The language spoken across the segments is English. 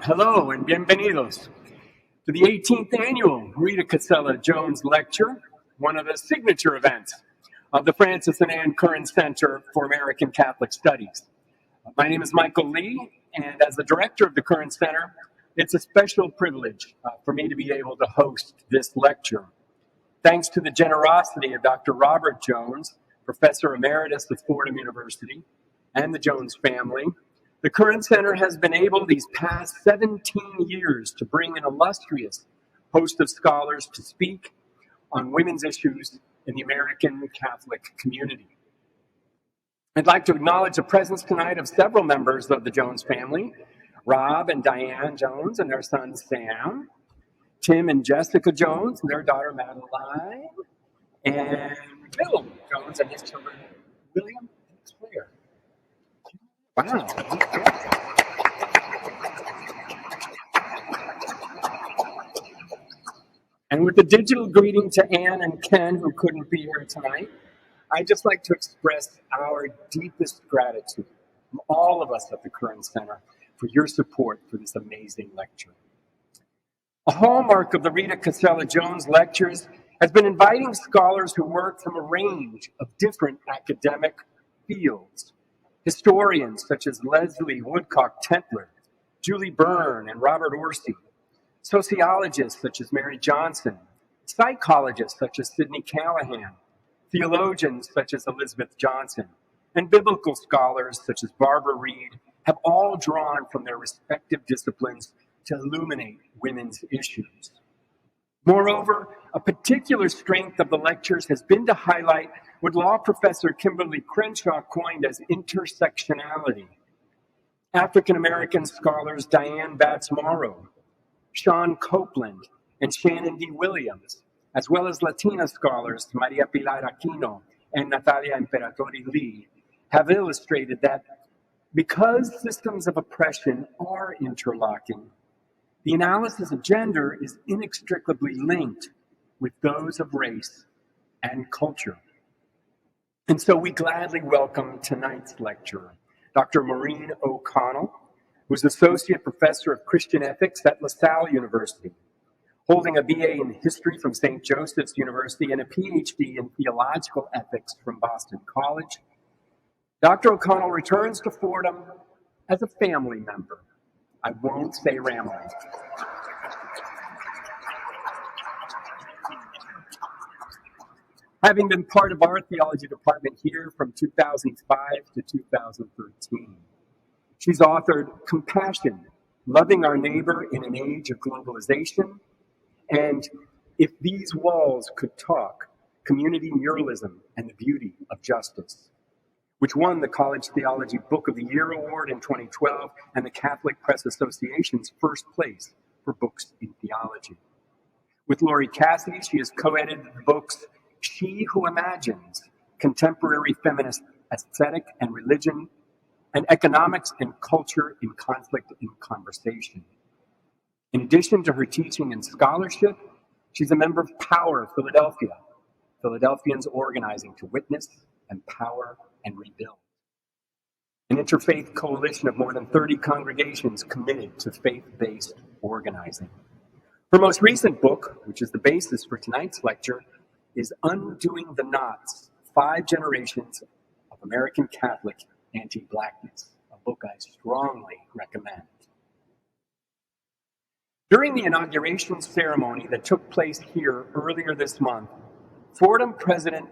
Hello and bienvenidos to the 18th annual Rita Cassella Jones Lecture, one of the signature events of the Francis and Anne Curran Center for American Catholic Studies. My name is Michael Lee, and as the director of the Curran Center, it's a special privilege for me to be able to host this lecture. Thanks to the generosity of Dr. Robert Jones, Professor Emeritus of Fordham University, and the Jones family, the Curran Center has been able these past 17 years to bring an illustrious host of scholars to speak on women's issues in the American Catholic community. I'd like to acknowledge the presence tonight of several members of the Jones family, Rob and Diane Jones and their son Sam, Tim and Jessica Jones and their daughter Madeline, and Bill Jones and his children William and Claire. Wow. And with the digital greeting to Anne and Ken, who couldn't be here tonight, I'd just like to express our deepest gratitude from all of us at the Curran Center for your support for this amazing lecture. A hallmark of the Rita Cassella Jones Lectures has been inviting scholars who work from a range of different academic fields. Historians such as Leslie Woodcock-Tentler, Julie Byrne, and Robert Orsi, sociologists such as Mary Johnson, psychologists such as Sidney Callahan, theologians such as Elizabeth Johnson, and biblical scholars such as Barbara Reed have all drawn from their respective disciplines to illuminate women's issues. Moreover, a particular strength of the lectures has been to highlight what law professor Kimberly Crenshaw coined as intersectionality. African-American scholars Diane Batts-Morrow, Sean Copeland, and Shannon D. Williams, as well as Latina scholars Maria Pilar Aquino and Natalia Imperatori Lee, have illustrated that because systems of oppression are interlocking, the analysis of gender is inextricably linked with those of race and culture. And so we gladly welcome tonight's lecturer, Dr. Maureen O'Connell, who is Associate Professor of Christian Ethics at Salle University, holding a BA in History from St. Joseph's University and a PhD in Theological Ethics from Boston College. Dr. O'Connell returns to Fordham as a family member. I won't say rambling. Having been part of our theology department here from 2005 to 2013. She's authored Compassion, Loving Our Neighbor in an Age of Globalization, and If These Walls Could Talk, Community Muralism and the Beauty of Justice, which won the College Theology Book of the Year Award in 2012 and the Catholic Press Association's first place for books in theology. With Lori Cassidy, she has co-edited the books She Who Imagines, Contemporary Feminist Aesthetic and Religion, and Economics and Culture in Conflict and Conversation. In addition to her teaching and scholarship, she's a member of Power Philadelphia, Philadelphians organizing to witness, empower, and rebuild. An interfaith coalition of more than 30 congregations committed to faith-based organizing. Her most recent book, which is the basis for tonight's lecture, is Undoing the Knots, 5 Generations of American Catholic Anti-Blackness, a book I strongly recommend. During the inauguration ceremony that took place here earlier this month, Fordham President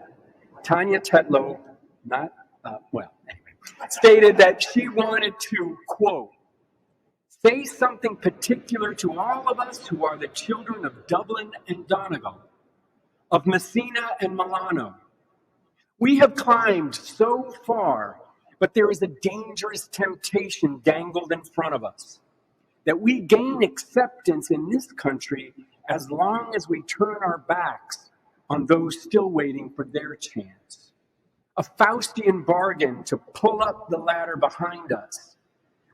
Tanya Tetlow, stated that she wanted to, quote, say something particular to all of us who are the children of Dublin and Donegal, of Messina and Milano. We have climbed so far, but there is a dangerous temptation dangled in front of us, that we gain acceptance in this country as long as we turn our backs on those still waiting for their chance. A Faustian bargain to pull up the ladder behind us.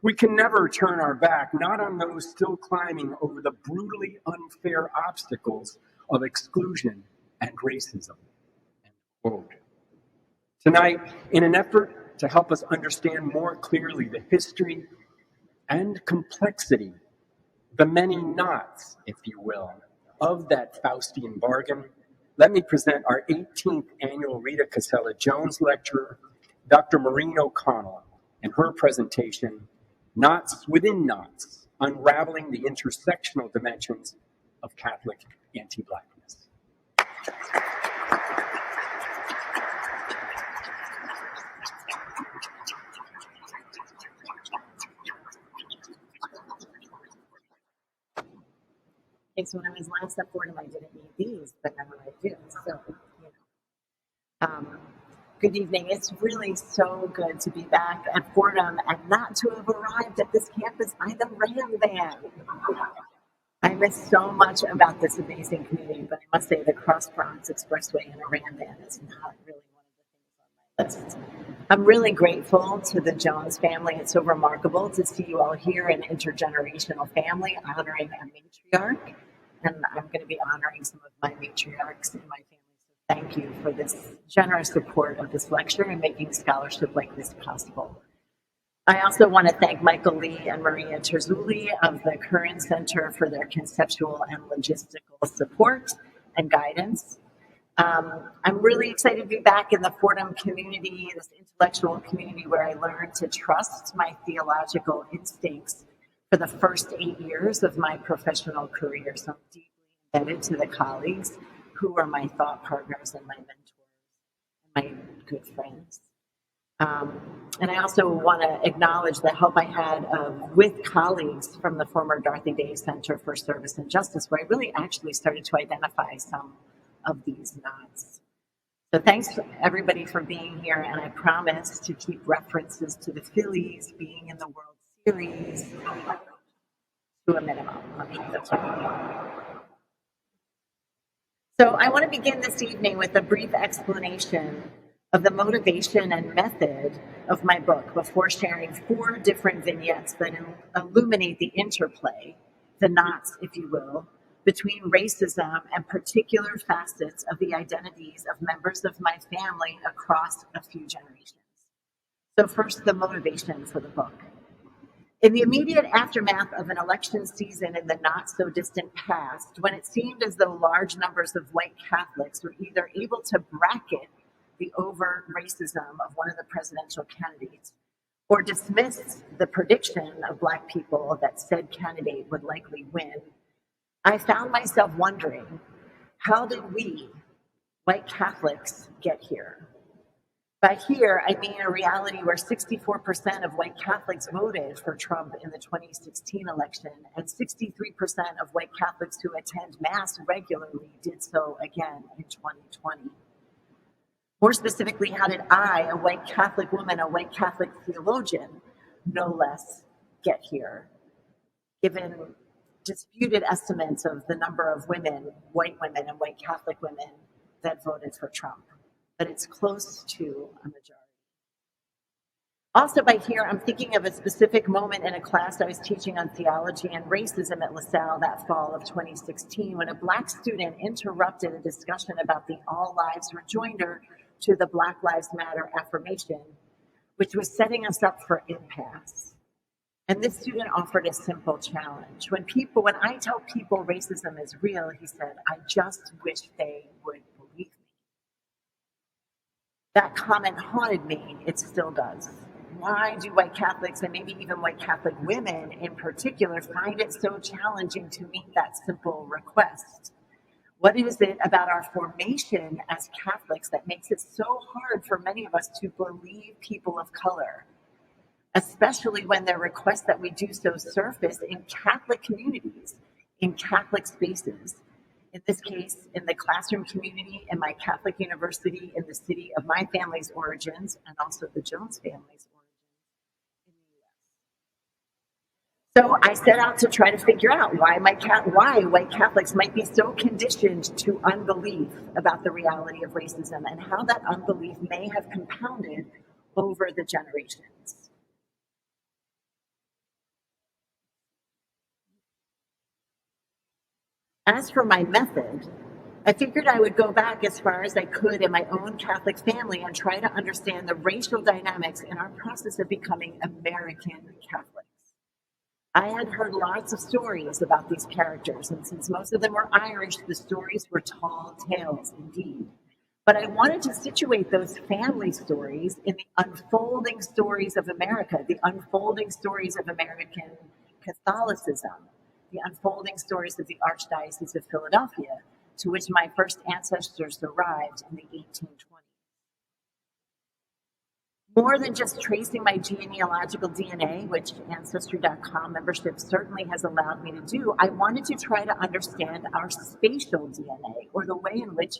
We can never turn our back, not on those still climbing over the brutally unfair obstacles of exclusion and racism. End quote. Tonight, in an effort to help us understand more clearly the history and complexity the many knots, if you will, of that Faustian bargain, let me present our 18th annual Rita Cassella Jones Lecturer, Dr. Maureen O'Connell, and her presentation, Knots Within Knots, Unraveling the Intersectional Dimensions of Catholic Anti-Blackness. So when I was last at Fordham, I didn't need these, but now I do. So, good evening. It's really so good to be back at Fordham and not to have arrived at this campus by the Ram van. I miss so much about this amazing community, but I must say the Cross Bronx Expressway and a Ram van is not really one of the things on my list. I'm really grateful to the Jones family. It's so remarkable to see you all here, an intergenerational family honoring a matriarch. And I'm going to be honoring some of my matriarchs in my family. So thank you for this generous support of this lecture and making scholarship like this possible. I also want to thank Michael Lee and Maria Terzulli of the Curran Center for their conceptual and logistical support and guidance. I'm really excited to be back in the Fordham community, this intellectual community where I learned to trust my theological instincts for the first 8 years of my professional career. So I'm deeply indebted to the colleagues who are my thought partners and my mentors, and my good friends. And I also want to acknowledge the help I had with colleagues from the former Dorothy Day Center for Service and Justice, where I really actually started to identify some of these knots. So thanks everybody for being here, and I promise to keep references to the Phillies being in the World Series to a minimum. That's right. So I want to begin this evening with a brief explanation of the motivation and method of my book before sharing 4 different vignettes that illuminate the interplay, the knots, if you will, between racism and particular facets of the identities of members of my family across a few generations. So first, the motivation for the book. In the immediate aftermath of an election season in the not-so-distant past, when it seemed as though large numbers of white Catholics were either able to bracket the overt racism of one of the presidential candidates or dismiss the prediction of Black people that said candidate would likely win, I found myself wondering, how did we, white Catholics, get here? By here, I mean a reality where 64% of white Catholics voted for Trump in the 2016 election, and 63% of white Catholics who attend Mass regularly did so again in 2020. More specifically, how did I, a white Catholic woman, a white Catholic theologian, no less, get here? Given disputed estimates of the number of women, white women and white Catholic women that voted for Trump, but it's close to a majority. Also by here, I'm thinking of a specific moment in a class I was teaching on theology and racism at LaSalle that fall of 2016, when a Black student interrupted a discussion about the All Lives Rejoinder to the Black Lives Matter affirmation, which was setting us up for impasse. And this student offered a simple challenge. When I tell people racism is real, he said, I just wish they would believe me. That comment haunted me. It still does. Why do white Catholics, and maybe even white Catholic women in particular, find it so challenging to meet that simple request? What is it about our formation as Catholics that makes it so hard for many of us to believe people of color, especially when their requests that we do so surface in Catholic communities, in Catholic spaces? In this case, in the classroom community, in my Catholic university, in the city of my family's origins, and also the Jones family's origins in the U.S. So I set out to try to figure out why white Catholics might be so conditioned to unbelief about the reality of racism, and how that unbelief may have compounded over the generations. As for my method, I figured I would go back as far as I could in my own Catholic family and try to understand the racial dynamics in our process of becoming American Catholics. I had heard lots of stories about these characters, and since most of them were Irish, the stories were tall tales indeed. But I wanted to situate those family stories in the unfolding stories of America, the unfolding stories of American Catholicism, the unfolding stories of the Archdiocese of Philadelphia, to which my first ancestors arrived in the 1820s. More than just tracing my genealogical DNA, which Ancestry.com membership certainly has allowed me to do, I wanted to try to understand our spatial DNA, or the way in which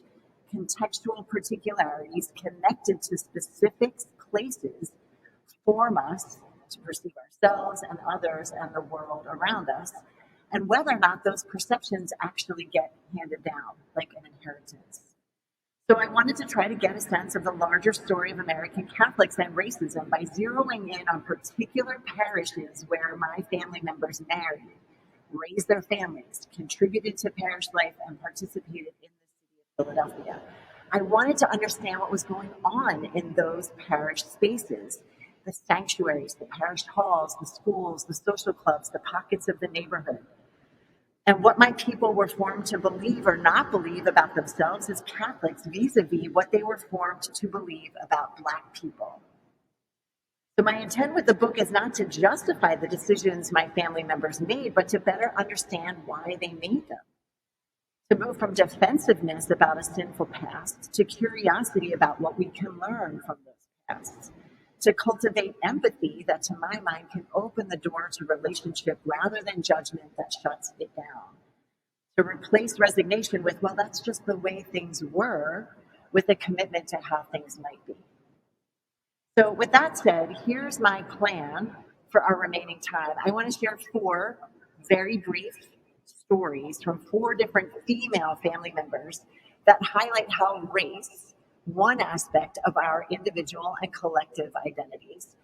contextual particularities connected to specific places form us to perceive ourselves and others and the world around us, and whether or not those perceptions actually get handed down like an inheritance. So I wanted to try to get a sense of the larger story of American Catholics and racism by zeroing in on particular parishes where my family members married, raised their families, contributed to parish life, and participated in the city of Philadelphia. I wanted to understand what was going on in those parish spaces, the sanctuaries, the parish halls, the schools, the social clubs, the pockets of the neighborhood, and what my people were formed to believe or not believe about themselves as Catholics vis-a-vis what they were formed to believe about Black people. So my intent with the book is not to justify the decisions my family members made, but to better understand why they made them. To move from defensiveness about a sinful past to curiosity about what we can learn from those pasts. To cultivate empathy that, to my mind, can open the door to relationship rather than judgment that shuts it down. To replace resignation with, well, that's just the way things were, with a commitment to how things might be. So with that said, here's my plan for our remaining time. I want to share 4 very brief stories from 4 different female family members that highlight how race, one aspect of our individual and collective identities,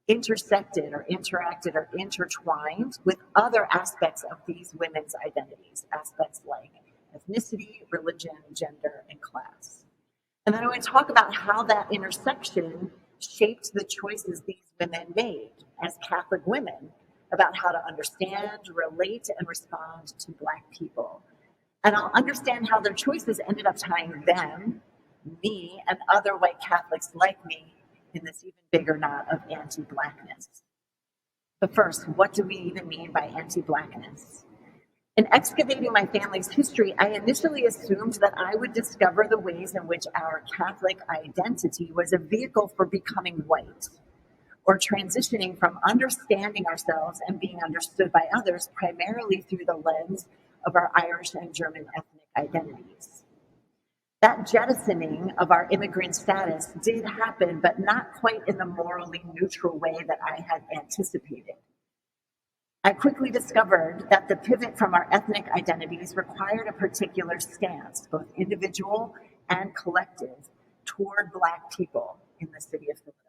intersected or interacted or intertwined with other aspects of these women's identities, aspects like ethnicity, religion, gender, and class. And then I want to talk about how that intersection shaped the choices these women made as Catholic women about how to understand, relate, and respond to Black people. And I'll understand how their choices ended up tying them, me, and other white Catholics like me in this even bigger knot of anti-Blackness. But first, what do we even mean by anti-Blackness? In excavating my family's history, I initially assumed that I would discover the ways in which our Catholic identity was a vehicle for becoming white, or transitioning from understanding ourselves and being understood by others primarily through the lens of our Irish and German ethnic identities. That jettisoning of our immigrant status did happen, but not quite in the morally neutral way that I had anticipated. I quickly discovered that the pivot from our ethnic identities required a particular stance, both individual and collective, toward Black people in the city of Philadelphia.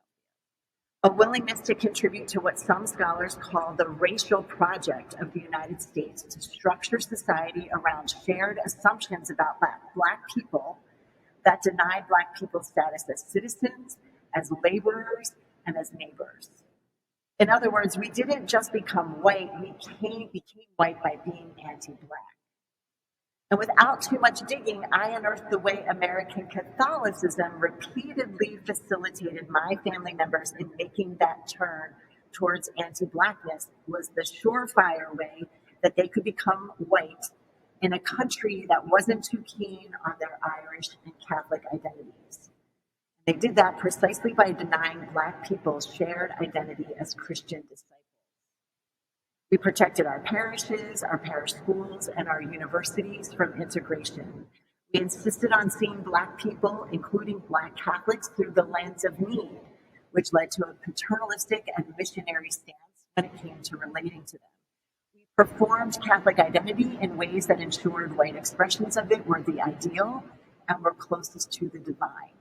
A willingness to contribute to what some scholars call the racial project of the United States to structure society around shared assumptions about Black people that denied Black people's status as citizens, as laborers, and as neighbors. In other words, we didn't just become white, we became white by being anti-Black. And without too much digging, I unearthed the way American Catholicism repeatedly facilitated my family members in making that turn towards anti-Blackness was the surefire way that they could become white in a country that wasn't too keen on their Irish and Catholic identities. They did that precisely by denying Black people's shared identity as Christian disciples. We protected our parishes, our parish schools, and our universities from integration. We insisted on seeing Black people, including Black Catholics, through the lens of need, which led to a paternalistic and missionary stance when it came to relating to them. We performed Catholic identity in ways that ensured white expressions of it were the ideal and were closest to the divine.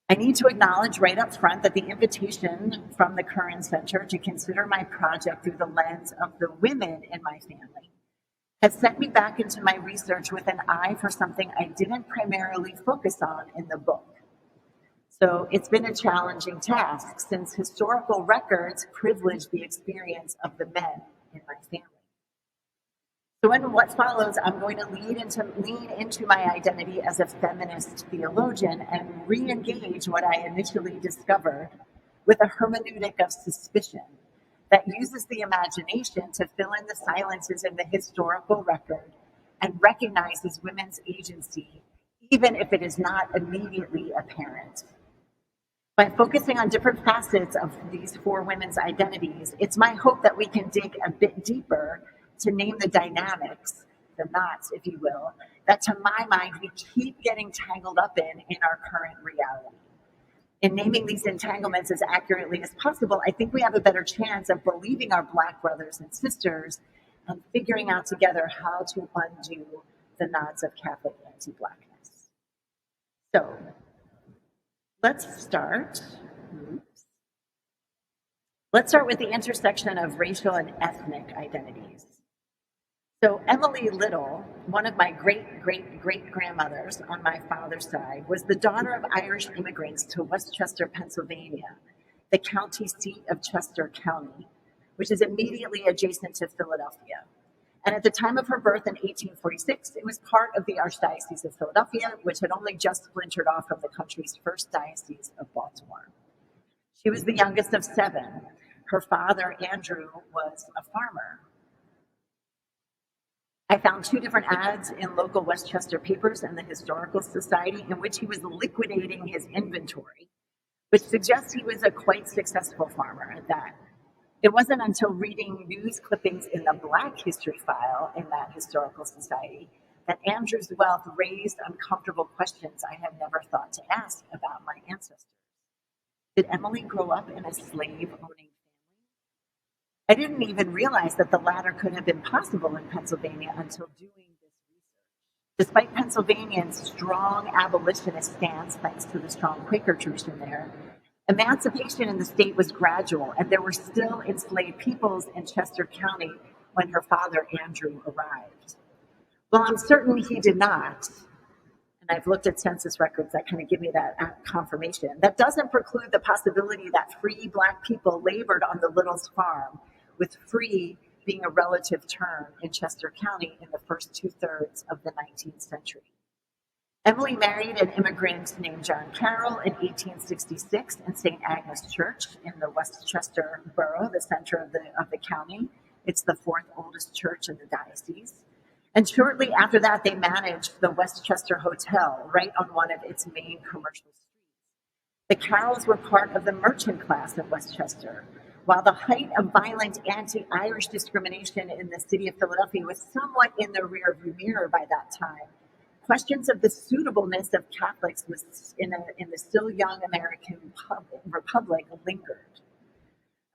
I need to acknowledge right up front that the invitation from the Curran Center to consider my project through the lens of the women in my family has sent me back into my research with an eye for something I didn't primarily focus on in the book. So it's been a challenging task since historical records privilege the experience of the men in my family. So in what follows, I'm going to lean into my identity as a feminist theologian and re-engage what I initially discovered with a hermeneutic of suspicion that uses the imagination to fill in the silences in the historical record and recognizes women's agency, even if it is not immediately apparent. By focusing on different facets of these four women's identities, it's my hope that we can dig a bit deeper to name the dynamics, the knots, if you will, that to my mind we keep getting tangled up in our current reality. In naming these entanglements as accurately as possible, I think we have a better chance of believing our Black brothers and sisters and figuring out together how to undo the knots of Catholic anti-Blackness. So, let's start with the intersection of racial and ethnic identities. So Emily Little, one of my great-great-great-grandmothers on my father's side, was the daughter of Irish immigrants to Westchester, Pennsylvania, the county seat of Chester County, which is immediately adjacent to Philadelphia. And at the time of her birth in 1846, it was part of the Archdiocese of Philadelphia, which had only just splintered off from the country's first diocese of Baltimore. She was the youngest of 7. Her father, Andrew, was a farmer. I found 2 different ads in local Westchester papers and the Historical Society in which he was liquidating his inventory, which suggests he was a quite successful farmer at that. It wasn't until reading news clippings in the Black History file in that Historical Society that Andrew's wealth raised uncomfortable questions I had never thought to ask about my ancestors. Did Emily grow up in a slave-owning family? I didn't even realize that the latter could have been possible in Pennsylvania until doing this research. Despite Pennsylvania's strong abolitionist stance, thanks to the strong Quaker tradition there, emancipation in the state was gradual, and there were still enslaved peoples in Chester County when her father, Andrew, arrived. Well, I'm certain he did not, and I've looked at census records that kind of give me that confirmation. That doesn't preclude the possibility that free Black people labored on the Little's farm, with free being a relative term in Chester County in the first 2/3 of the 19th century. Emily married an immigrant named John Carroll in 1866 in St. Agnes Church in the Westchester borough, the center of the county. It's the 4th oldest church in the diocese. And shortly after that, they managed the Westchester Hotel right on one of its main commercial streets. The Carrolls were part of the merchant class of Westchester. While the height of violent anti-Irish discrimination in the city of Philadelphia was somewhat in the rearview mirror by that time, questions of the suitableness of Catholics in the still young American Republic lingered.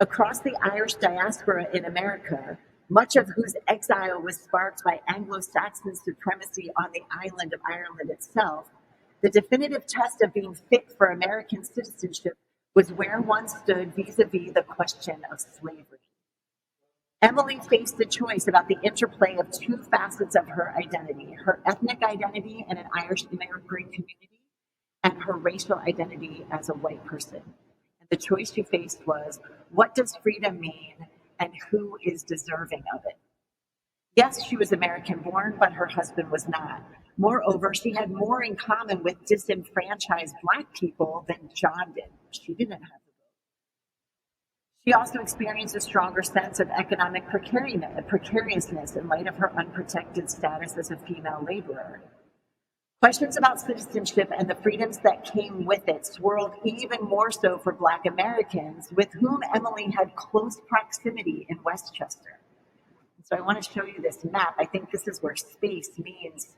Across the Irish diaspora in America, much of whose exile was sparked by Anglo-Saxon supremacy on the island of Ireland itself, the definitive test of being fit for American citizenship was where one stood vis-a-vis the question of slavery. Emily faced the choice about the interplay of 2 facets of her identity, her ethnic identity in an Irish immigrant community and her racial identity as a white person. And the choice she faced was, what does freedom mean and who is deserving of it? Yes, she was American-born, but her husband was not. Moreover, she had more in common with disenfranchised Black people than John did. She didn't have the vote. She also experienced a stronger sense of economic precariousness in light of her unprotected status as a female laborer. Questions about citizenship and the freedoms that came with it swirled even more so for Black Americans, with whom Emily had close proximity in Westchester. So I want to show you this map. I think this is where space means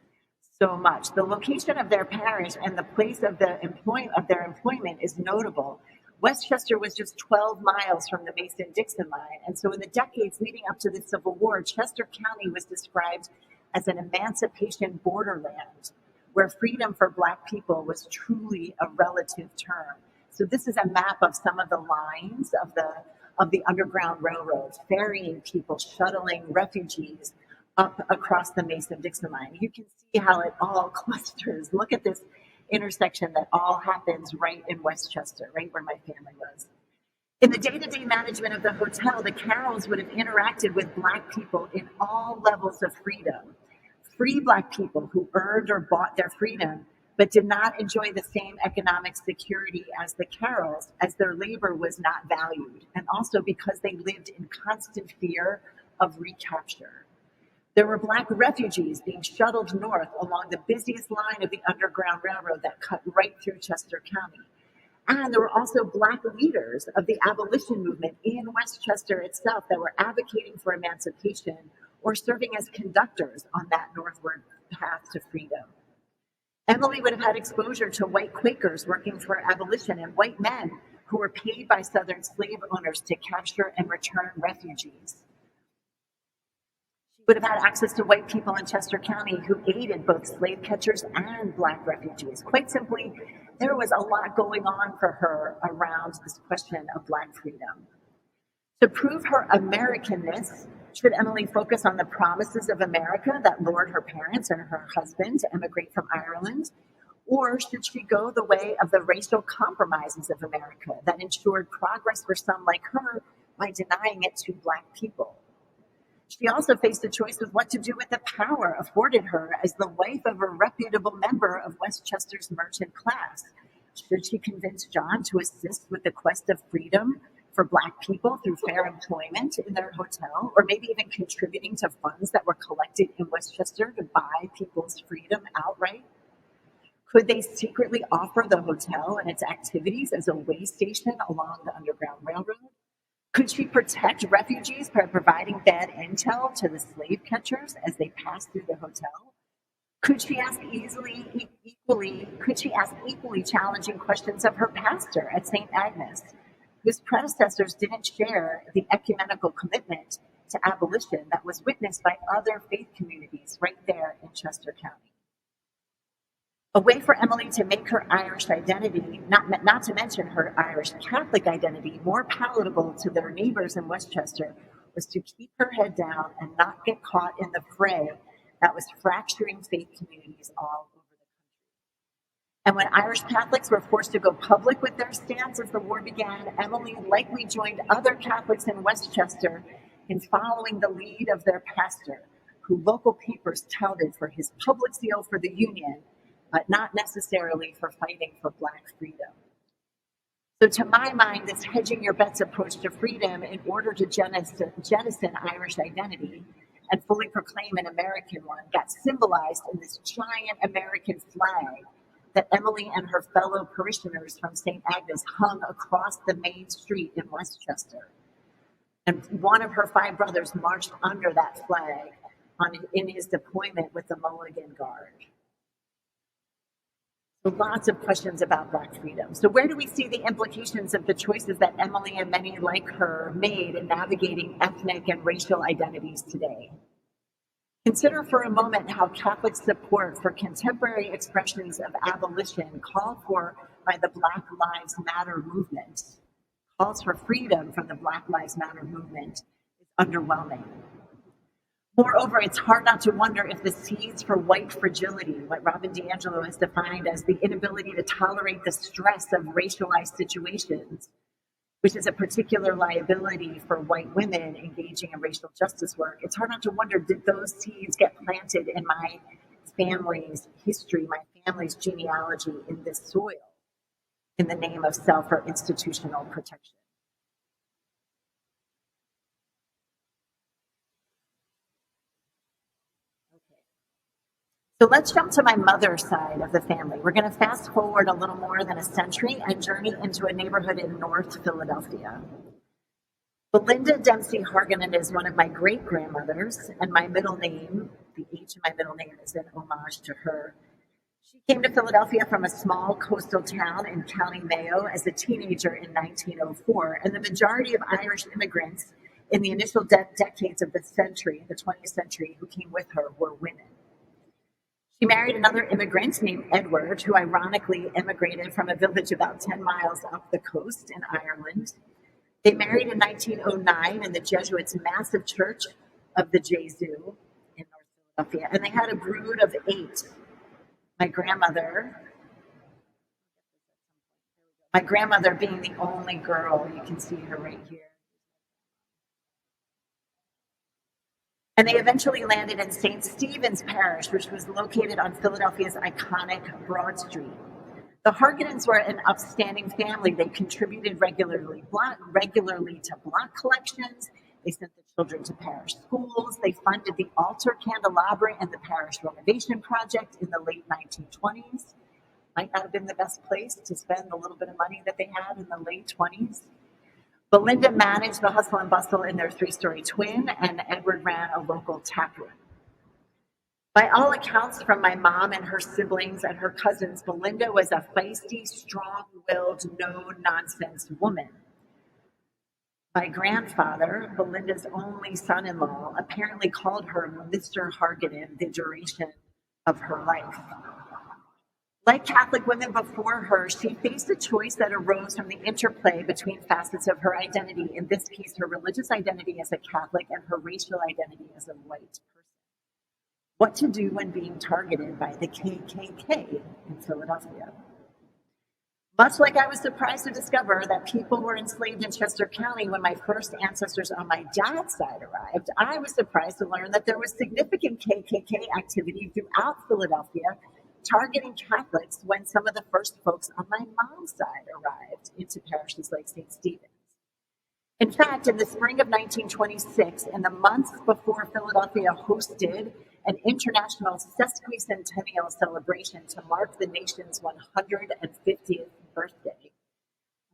so much. The location of their parish and the place of their employment is notable. Westchester was just 12 miles from the Mason-Dixon line, and so in the decades leading up to the Civil War, Chester County was described as an emancipation borderland, where freedom for Black people was truly a relative term. So this is a map of some of the lines of the Underground Railroad, ferrying people, shuttling refugees up across the Mason-Dixon line. You can see how it all clusters. Look at this intersection that all happens right in Westchester, right where my family was. In the day-to-day management of the hotel, the Carrolls would have interacted with Black people in all levels of freedom. Free Black people who earned or bought their freedom, but did not enjoy the same economic security as the Carrolls, as their labor was not valued, and also because they lived in constant fear of recapture. There were Black refugees being shuttled north along the busiest line of the Underground Railroad that cut right through Chester County. And there were also Black leaders of the abolition movement in Westchester itself that were advocating for emancipation or serving as conductors on that northward path to freedom. Emily would have had exposure to white Quakers working for abolition and white men who were paid by Southern slave owners to capture and return refugees. She would have had access to white people in Chester County who aided both slave catchers and Black refugees. Quite simply, there was a lot going on for her around this question of Black freedom. To prove her Americanness, should Emily focus on the promises of America that lured her parents and her husband to emigrate from Ireland? Or should she go the way of the racial compromises of America that ensured progress for some like her by denying it to Black people? She also faced a choice of what to do with the power afforded her as the wife of a reputable member of Westchester's merchant class. Should she convince John to assist with the quest of freedom for Black people through fair employment in their hotel, or maybe even contributing to funds that were collected in Westchester to buy people's freedom outright? Could they secretly offer the hotel and its activities as a way station along the Underground Railroad? Could she protect refugees by providing bad intel to the slave catchers as they passed through the hotel? Could she ask equally challenging questions of her pastor at St. Agnes, whose predecessors didn't share the ecumenical commitment to abolition that was witnessed by other faith communities right there in Chester County? A way for Emily to make her Irish identity, not to mention her Irish Catholic identity, more palatable to their neighbors in Westchester was to keep her head down and not get caught in the fray that was fracturing faith communities all over the country. And when Irish Catholics were forced to go public with their stance as the war began, Emily likely joined other Catholics in Westchester in following the lead of their pastor, who local papers touted for his public zeal for the Union, but not necessarily for fighting for Black freedom. So to my mind, this hedging your bets approach to freedom in order to jettison Irish identity and fully proclaim an American one got symbolized in this giant American flag that Emily and her fellow parishioners from St. Agnes hung across the main street in Westchester. And one of her 5 brothers marched under that flag in his deployment with the Mulligan Guard. So lots of questions about Black freedom. So where do we see the implications of the choices that Emily and many like her made in navigating ethnic and racial identities today? Consider for a moment how Catholic support for contemporary expressions of abolition called for by the Black Lives Matter movement, calls for freedom from the Black Lives Matter movement, is underwhelming. Moreover, it's hard not to wonder if the seeds for white fragility, what Robin DiAngelo has defined as the inability to tolerate the stress of racialized situations, which is a particular liability for white women engaging in racial justice work. It's hard not to wonder, did those seeds get planted in my family's history, my family's genealogy in this soil, in the name of self or institutional protection? So let's jump to my mother's side of the family. We're going to fast forward a little more than a century and journey into a neighborhood in North Philadelphia. Belinda Dempsey Harganen is one of my great-grandmothers, and my middle name, the H in my middle name, is an homage to her. She came to Philadelphia from a small coastal town in County Mayo as a teenager in 1904, and the majority of Irish immigrants in the initial decades of the century, the 20th century, who came with her were women. She married another immigrant named Edward, who ironically immigrated from a village about 10 miles up the coast in Ireland. They married in 1909 in the Jesuits' massive church of the Jesu in North Philadelphia, and they had a brood of 8. My grandmother, My grandmother being the only girl, you can see her right here. And they eventually landed in St. Stephen's Parish, which was located on Philadelphia's iconic Broad Street. The Hargadens were an upstanding family. They contributed regularly to block collections. They sent the children to parish schools. They funded the altar candelabra and the parish renovation project in the late 1920s. Might not have been the best place to spend the little bit of money that they had in the late 20s. Belinda managed the hustle and bustle in their 3-story twin, and Edward ran a local tap room. By all accounts from my mom and her siblings and her cousins, Belinda was a feisty, strong-willed, no-nonsense woman. My grandfather, Belinda's only son-in-law, apparently called her Mr. Hargaden the duration of her life. Like Catholic women before her, she faced a choice that arose from the interplay between facets of her identity. In this case, her religious identity as a Catholic and her racial identity as a white person. What to do when being targeted by the KKK in Philadelphia. Much like I was surprised to discover that people were enslaved in Chester County when my first ancestors on my dad's side arrived, I was surprised to learn that there was significant KKK activity throughout Philadelphia, targeting Catholics when some of the first folks on my mom's side arrived into parishes like St. Stephen's. In fact, in the spring of 1926, in the months before Philadelphia hosted an international sesquicentennial celebration to mark the nation's 150th birthday,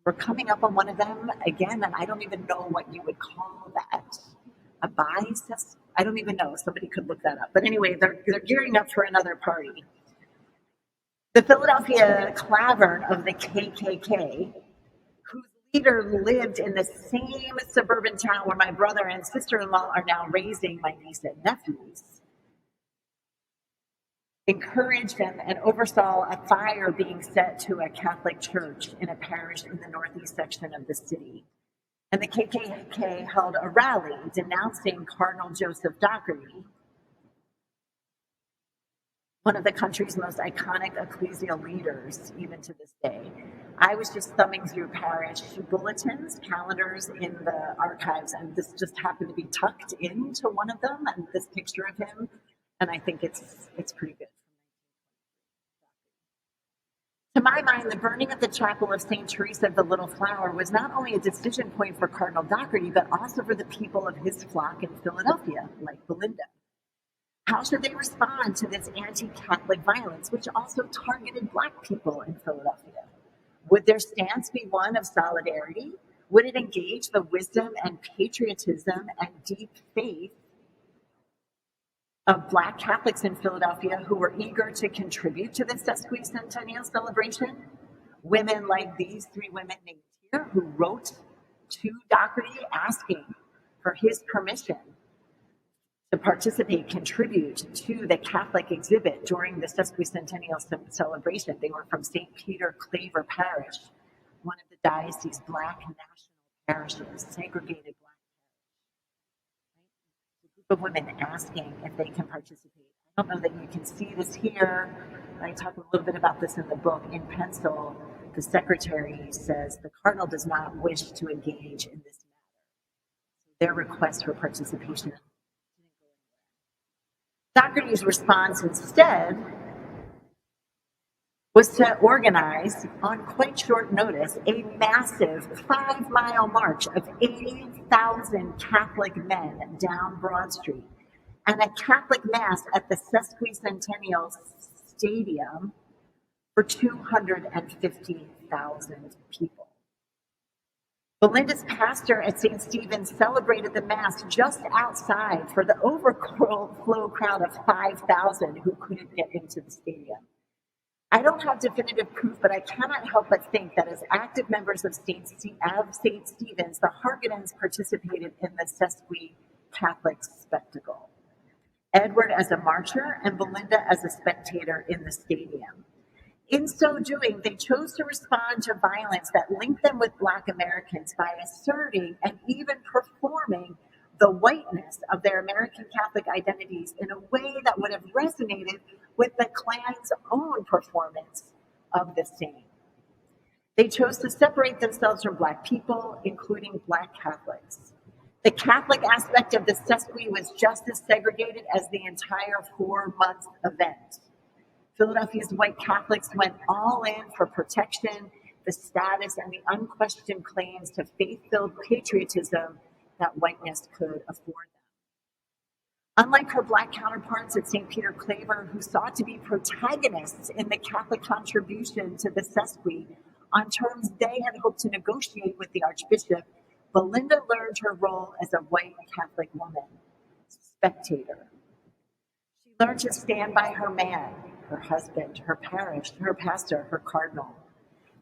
we're coming up on one of them again, and I don't even know what you would call that. A bicentennial? I don't even know. Somebody could look that up. But anyway, they're gearing up for another party. The Philadelphia clavern of the KKK, whose leader lived in the same suburban town where my brother and sister-in-law are now raising my niece and nephews, encouraged and oversaw a fire being set to a Catholic church in a parish in the northeast section of the city. And the KKK held a rally denouncing Cardinal Joseph Doherty, one of the country's most iconic ecclesial leaders, even to this day. I was just thumbing through parish bulletins, calendars in the archives, and this just happened to be tucked into one of them, and this picture of him, and I think it's pretty good. To my mind, the burning of the chapel of St. Teresa of the Little Flower was not only a decision point for Cardinal Doherty, but also for the people of his flock in Philadelphia, like Belinda. How should they respond to this anti-Catholic violence, which also targeted Black people in Philadelphia? Would their stance be one of solidarity? Would it engage the wisdom and patriotism and deep faith of Black Catholics in Philadelphia who were eager to contribute to the sesquicentennial celebration? Women like these 3 women named here who wrote to Doherty asking for his permission to participate, contribute to the Catholic exhibit during the sesquicentennial celebration. They were from St. Peter Claver Parish, one of the diocese's Black national parishes, segregated Black parishes. A group of women asking if they can participate. I don't know that you can see this here. I talk a little bit about this in the book in pencil. The secretary says the cardinal does not wish to engage in this matter. Their request for participation. Doherty's response instead was to organize, on quite short notice, a massive 5-mile march of 80,000 Catholic men down Broad Street and a Catholic Mass at the Sesquicentennial Stadium for 250,000 people. Belinda's pastor at St. Stephen's celebrated the Mass just outside for the overflow crowd of 5,000 who couldn't get into the stadium. I don't have definitive proof, but I cannot help but think that as active members of St. Stephen's, the Hargadens participated in the Sesqui-Catholic spectacle. Edward as a marcher and Belinda as a spectator in the stadium. In so doing, they chose to respond to violence that linked them with Black Americans by asserting and even performing the whiteness of their American Catholic identities in a way that would have resonated with the Klan's own performance of the same. They chose to separate themselves from Black people, including Black Catholics. The Catholic aspect of the sesqui was just as segregated as the entire 4-month event. Philadelphia's white Catholics went all in for protection, the status, and the unquestioned claims to faith-filled patriotism that whiteness could afford them. Unlike her Black counterparts at St. Peter Claver, who sought to be protagonists in the Catholic contribution to the sesqui on terms they had hoped to negotiate with the Archbishop, Belinda learned her role as a white Catholic woman, spectator. She learned to stand by her man, her husband, her parish, her pastor, her cardinal,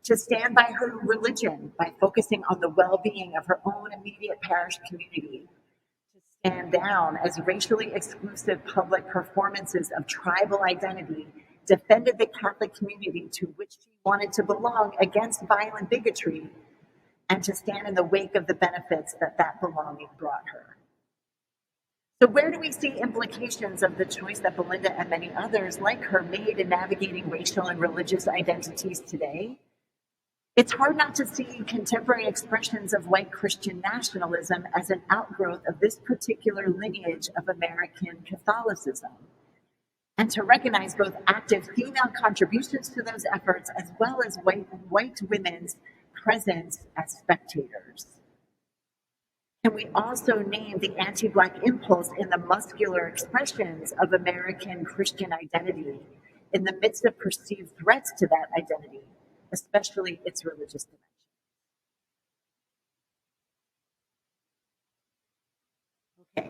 to stand by her religion by focusing on the well-being of her own immediate parish community, to stand down as racially exclusive public performances of tribal identity defended the Catholic community to which she wanted to belong against violent bigotry, and to stand in the wake of the benefits that belonging brought her. So where do we see implications of the choice that Belinda and many others like her made in navigating racial and religious identities today? It's hard not to see contemporary expressions of white Christian nationalism as an outgrowth of this particular lineage of American Catholicism, and to recognize both active female contributions to those efforts as well as white women's presence as spectators. And we also name the anti-Black impulse in the muscular expressions of American Christian identity in the midst of perceived threats to that identity, especially its religious dimension. Okay,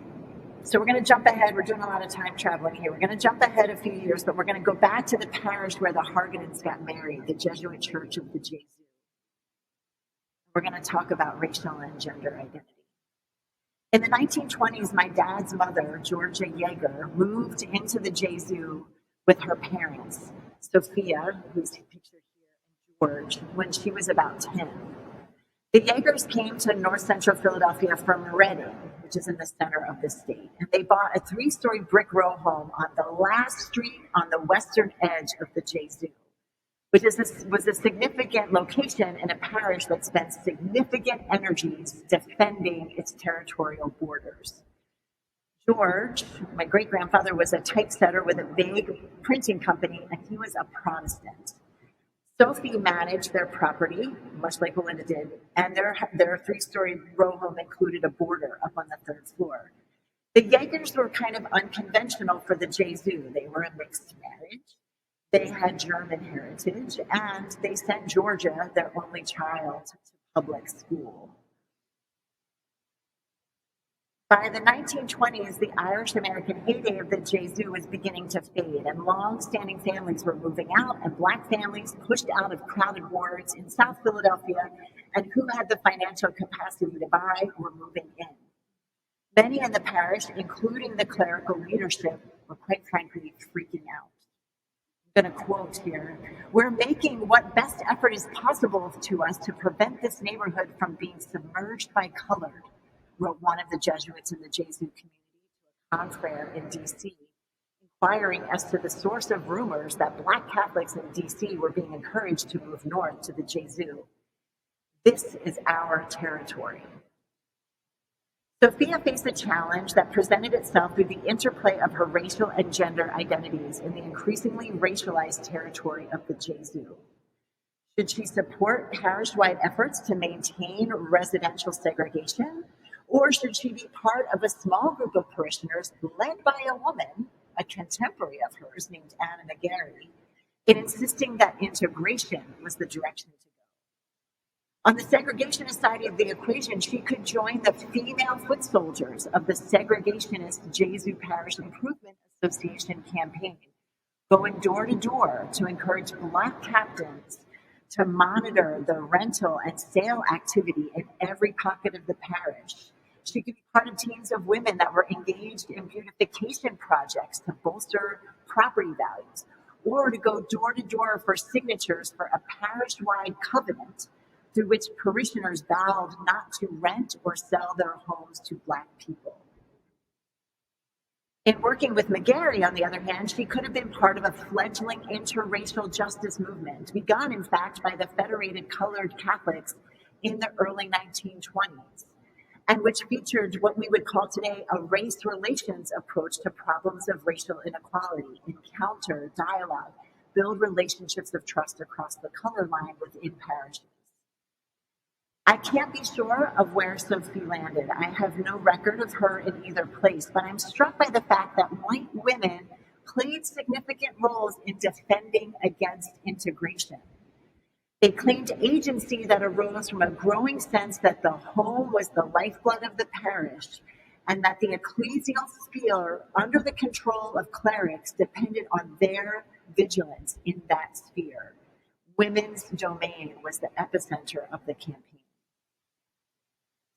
so we're going to jump ahead. We're doing a lot of time traveling here. We're going to jump ahead a few years, but we're going to go back to the parish where the Hargadens got married, the Jesuit Church of the Jesu. We're going to talk about racial and gender identity. In the 1920s, my dad's mother, Georgia Yeager, moved into the Jesu with her parents, Sophia, who's pictured here, and George, when she was about 10. The Yeagers came to north central Philadelphia from Reading, which is in the center of the state, and they bought a 3-story brick row home on the last street on the western edge of the Jesu, which was a significant location in a parish that spent significant energies defending its territorial borders. George, my great-grandfather, was a typesetter with a big printing company, and he was a Protestant. Sophie managed their property, much like Belinda did, and their 3-story row home included a border up on the 3rd floor. The Yeagers were kind of unconventional for the Jesu. They were a mixed marriage. They had German heritage, and they sent Georgia, their only child, to public school. By the 1920s, the Irish-American heyday of the Jesu was beginning to fade, and long-standing families were moving out, and Black families pushed out of crowded wards in South Philadelphia, and who had the financial capacity to buy were moving in. Many in the parish, including the clerical leadership, were quite frankly freaking out. I'm going to quote here, "We're making what best effort is possible to us to prevent this neighborhood from being submerged by colored," wrote one of the Jesuits in the Jesu community to a confrere in D.C., inquiring as to the source of rumors that Black Catholics in D.C. were being encouraged to move north to the Jesu. "This is our territory." Sophia faced a challenge that presented itself through the interplay of her racial and gender identities in the increasingly racialized territory of the Jesu. Should she support parish-wide efforts to maintain residential segregation, or should she be part of a small group of parishioners led by a woman, a contemporary of hers named Anna McGarry, in insisting that integration was the direction to go? On the segregationist side of the equation, she could join the female foot soldiers of the segregationist Jesu Parish Improvement Association campaign, going door to door to encourage Black captains to monitor the rental and sale activity in every pocket of the parish. She could be part of teams of women that were engaged in beautification projects to bolster property values, or to go door to door for signatures for a parish-wide covenant through which parishioners vowed not to rent or sell their homes to Black people. In working with McGarry, on the other hand, she could have been part of a fledgling interracial justice movement, begun, in fact, by the Federated Colored Catholics in the early 1920s, and which featured what we would call today a race relations approach to problems of racial inequality, encounter, dialogue, build relationships of trust across the color line within parishes. I can't be sure of where Sophie landed. I have no record of her in either place, but I'm struck by the fact that white women played significant roles in defending against integration. They claimed agency that arose from a growing sense that the home was the lifeblood of the parish and that the ecclesial sphere, under the control of clerics, depended on their vigilance in that sphere. Women's domain was the epicenter of the campaign.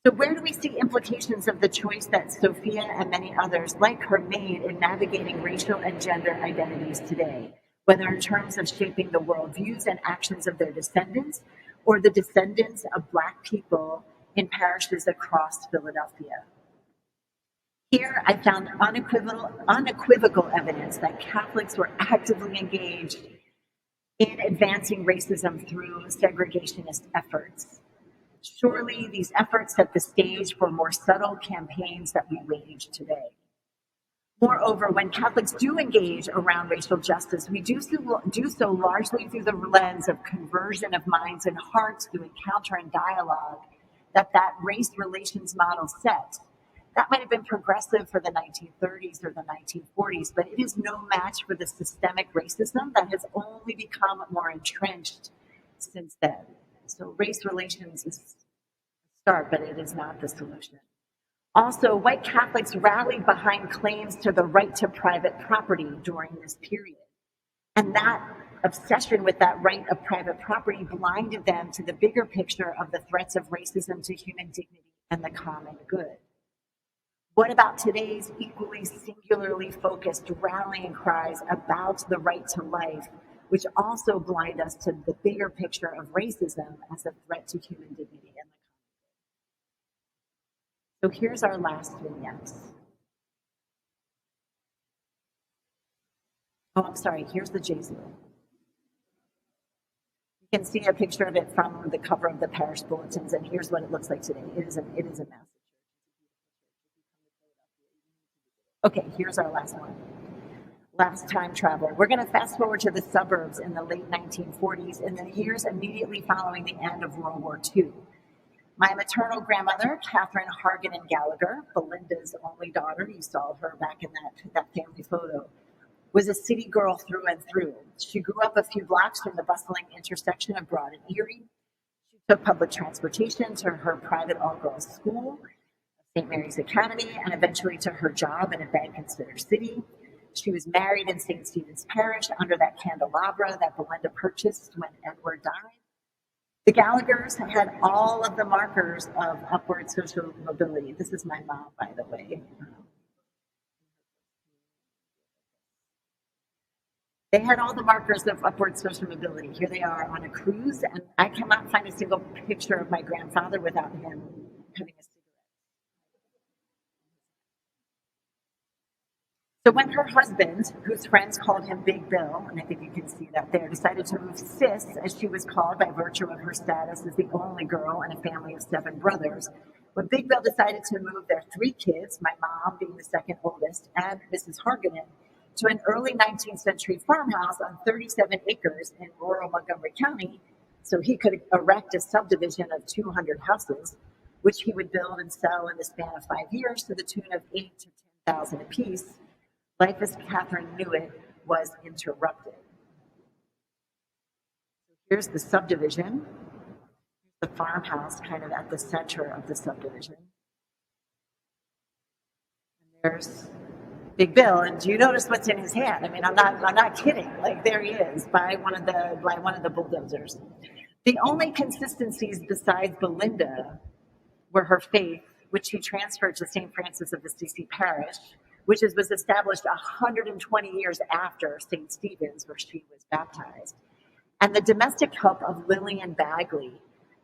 So where do we see implications of the choice that Sophia and many others like her made in navigating racial and gender identities today, whether in terms of shaping the worldviews and actions of their descendants or the descendants of Black people in parishes across Philadelphia? Here I found unequivocal evidence that Catholics were actively engaged in advancing racism through segregationist efforts. Surely these efforts set the stage for more subtle campaigns that we wage today. Moreover, when Catholics do engage around racial justice, we do so largely through the lens of conversion of minds and hearts through encounter and dialogue that race relations model set. That might have been progressive for the 1930s or the 1940s, but it is no match for the systemic racism that has only become more entrenched since then. So race relations is a start, but it is not the solution. Also, white Catholics rallied behind claims to the right to private property during this period. And that obsession with that right of private property blinded them to the bigger picture of the threats of racism to human dignity and the common good. What about today's equally singularly focused rallying cries about the right to life, which also blind us to the bigger picture of racism as a threat to human dignity and the common good? So here's our last vignette. Oh, I'm sorry, here's the Jesu. You can see a picture of it from the cover of the parish bulletins, and here's what it looks like today. It is a massive. Okay, here's our last one. Last time traveler. We're going to fast forward to the suburbs in the late 1940s, in the years immediately following the end of World War II. My maternal grandmother, Catherine Hargan Gallagher, Belinda's only daughter, you saw her back in that family photo, was a city girl through and through. She grew up a few blocks from the bustling intersection of Broad and Erie. She took public transportation to her private all-girls school, St. Mary's Academy, and eventually to her job in a bank in Center City. She was married in St. Stephen's Parish under that candelabra that Belinda purchased when Edward died. The Gallaghers had all of the markers of upward social mobility. This is my mom, by the way. They had all the markers of upward social mobility. Here they are on a cruise, and I cannot find a single picture of my grandfather without him having a cigarette. So when her husband, whose friends called him Big Bill, and I think you can see that there, decided to move Sis, as she was called by virtue of her status as the only girl in a family of 7 brothers, when Big Bill decided to move their 3 kids, my mom being the second oldest, and Mrs. Harganen, to an early 19th century farmhouse on 37 acres in rural Montgomery County, so he could erect a subdivision of 200 houses, which he would build and sell in the span of 5 years to the tune of 8,000 to 10,000 apiece. Life as Catherine knew it was interrupted. Here's the subdivision, the farmhouse kind of at the center of the subdivision. And there's Big Bill, and do you notice what's in his hand? I mean, I'm not kidding. Like, there he is by one of the bulldozers. The only consistencies besides Belinda were her faith, which she transferred to St. Francis of Assisi Parish, which was established 120 years after St. Stephen's, where she was baptized, and the domestic help of Lillian Bagley,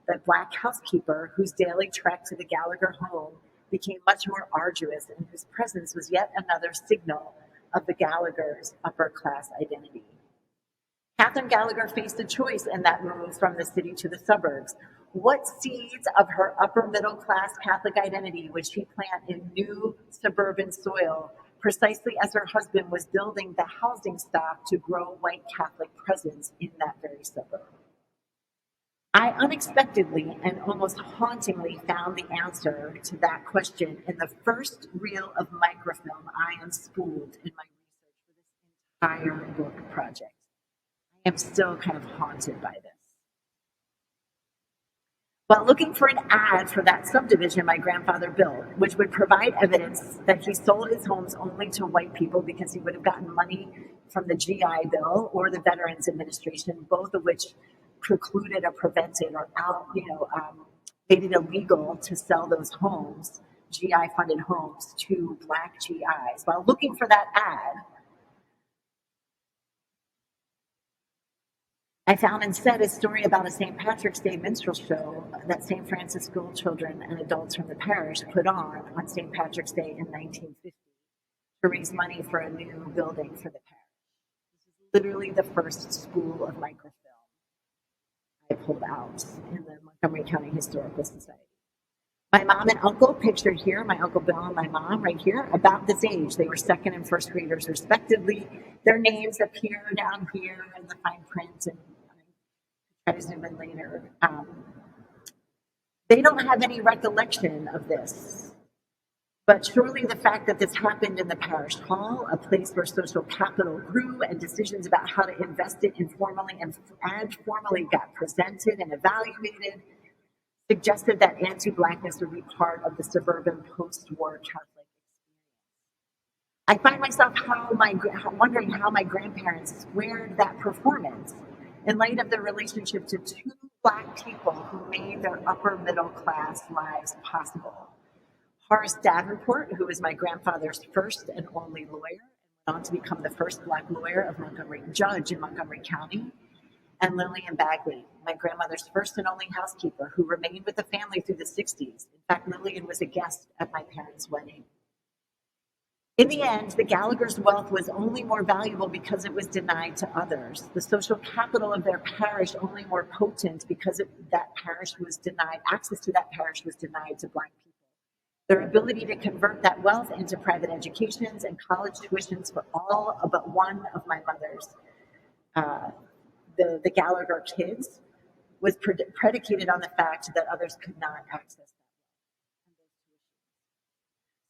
the Black housekeeper whose daily trek to the Gallagher home became much more arduous and whose presence was yet another signal of the Gallaghers' upper class identity. Catherine Gallagher faced a choice in that move from the city to the suburbs. What seeds of her upper middle class Catholic identity would she plant in new suburban soil, precisely as her husband was building the housing stock to grow white Catholic presence in that very suburb? I unexpectedly and almost hauntingly found the answer to that question in the first reel of microfilm I unspooled in my research for this entire book project. I am still kind of haunted by this. While looking for an ad for that subdivision my grandfather built, which would provide evidence that he sold his homes only to white people because he would have gotten money from the GI Bill or the Veterans Administration, both of which precluded or prevented or made it illegal to sell those homes, GI-funded homes, to Black GIs. While looking for that ad, I found instead a story about a St. Patrick's Day minstrel show that St. Francis school children and adults from the parish put on St. Patrick's Day in 1950 to raise money for a new building for the parish. This is literally the first spool of microfilm I pulled out in the Montgomery County Historical Society. My mom and uncle, pictured here, my Uncle Bill and my mom right here, about this age. They were second and first graders respectively. Their names appear down here in the fine print, and I try to zoom in later. They don't have any recollection of this. But surely the fact that this happened in the parish hall, a place where social capital grew and decisions about how to invest it informally and formally got presented and evaluated, suggested that anti-Blackness would be part of the suburban post-war Catholic experience. I find myself wondering how my grandparents squared that performance in light of their relationship to two Black people who made their upper middle class lives possible. Horace Davenport, who was my grandfather's first and only lawyer, and went on to become the first Black judge in Montgomery County, and Lillian Bagley, my grandmother's first and only housekeeper, who remained with the family through the 60s. In fact, Lillian was a guest at my parents' wedding. In the end, the Gallaghers' wealth was only more valuable because it was denied to others. The social capital of their parish only more potent because access to that parish was denied to Black people. Their ability to convert that wealth into private educations and college tuitions for all but one of my mother's the Gallagher kids was predicated on the fact that others could not access that.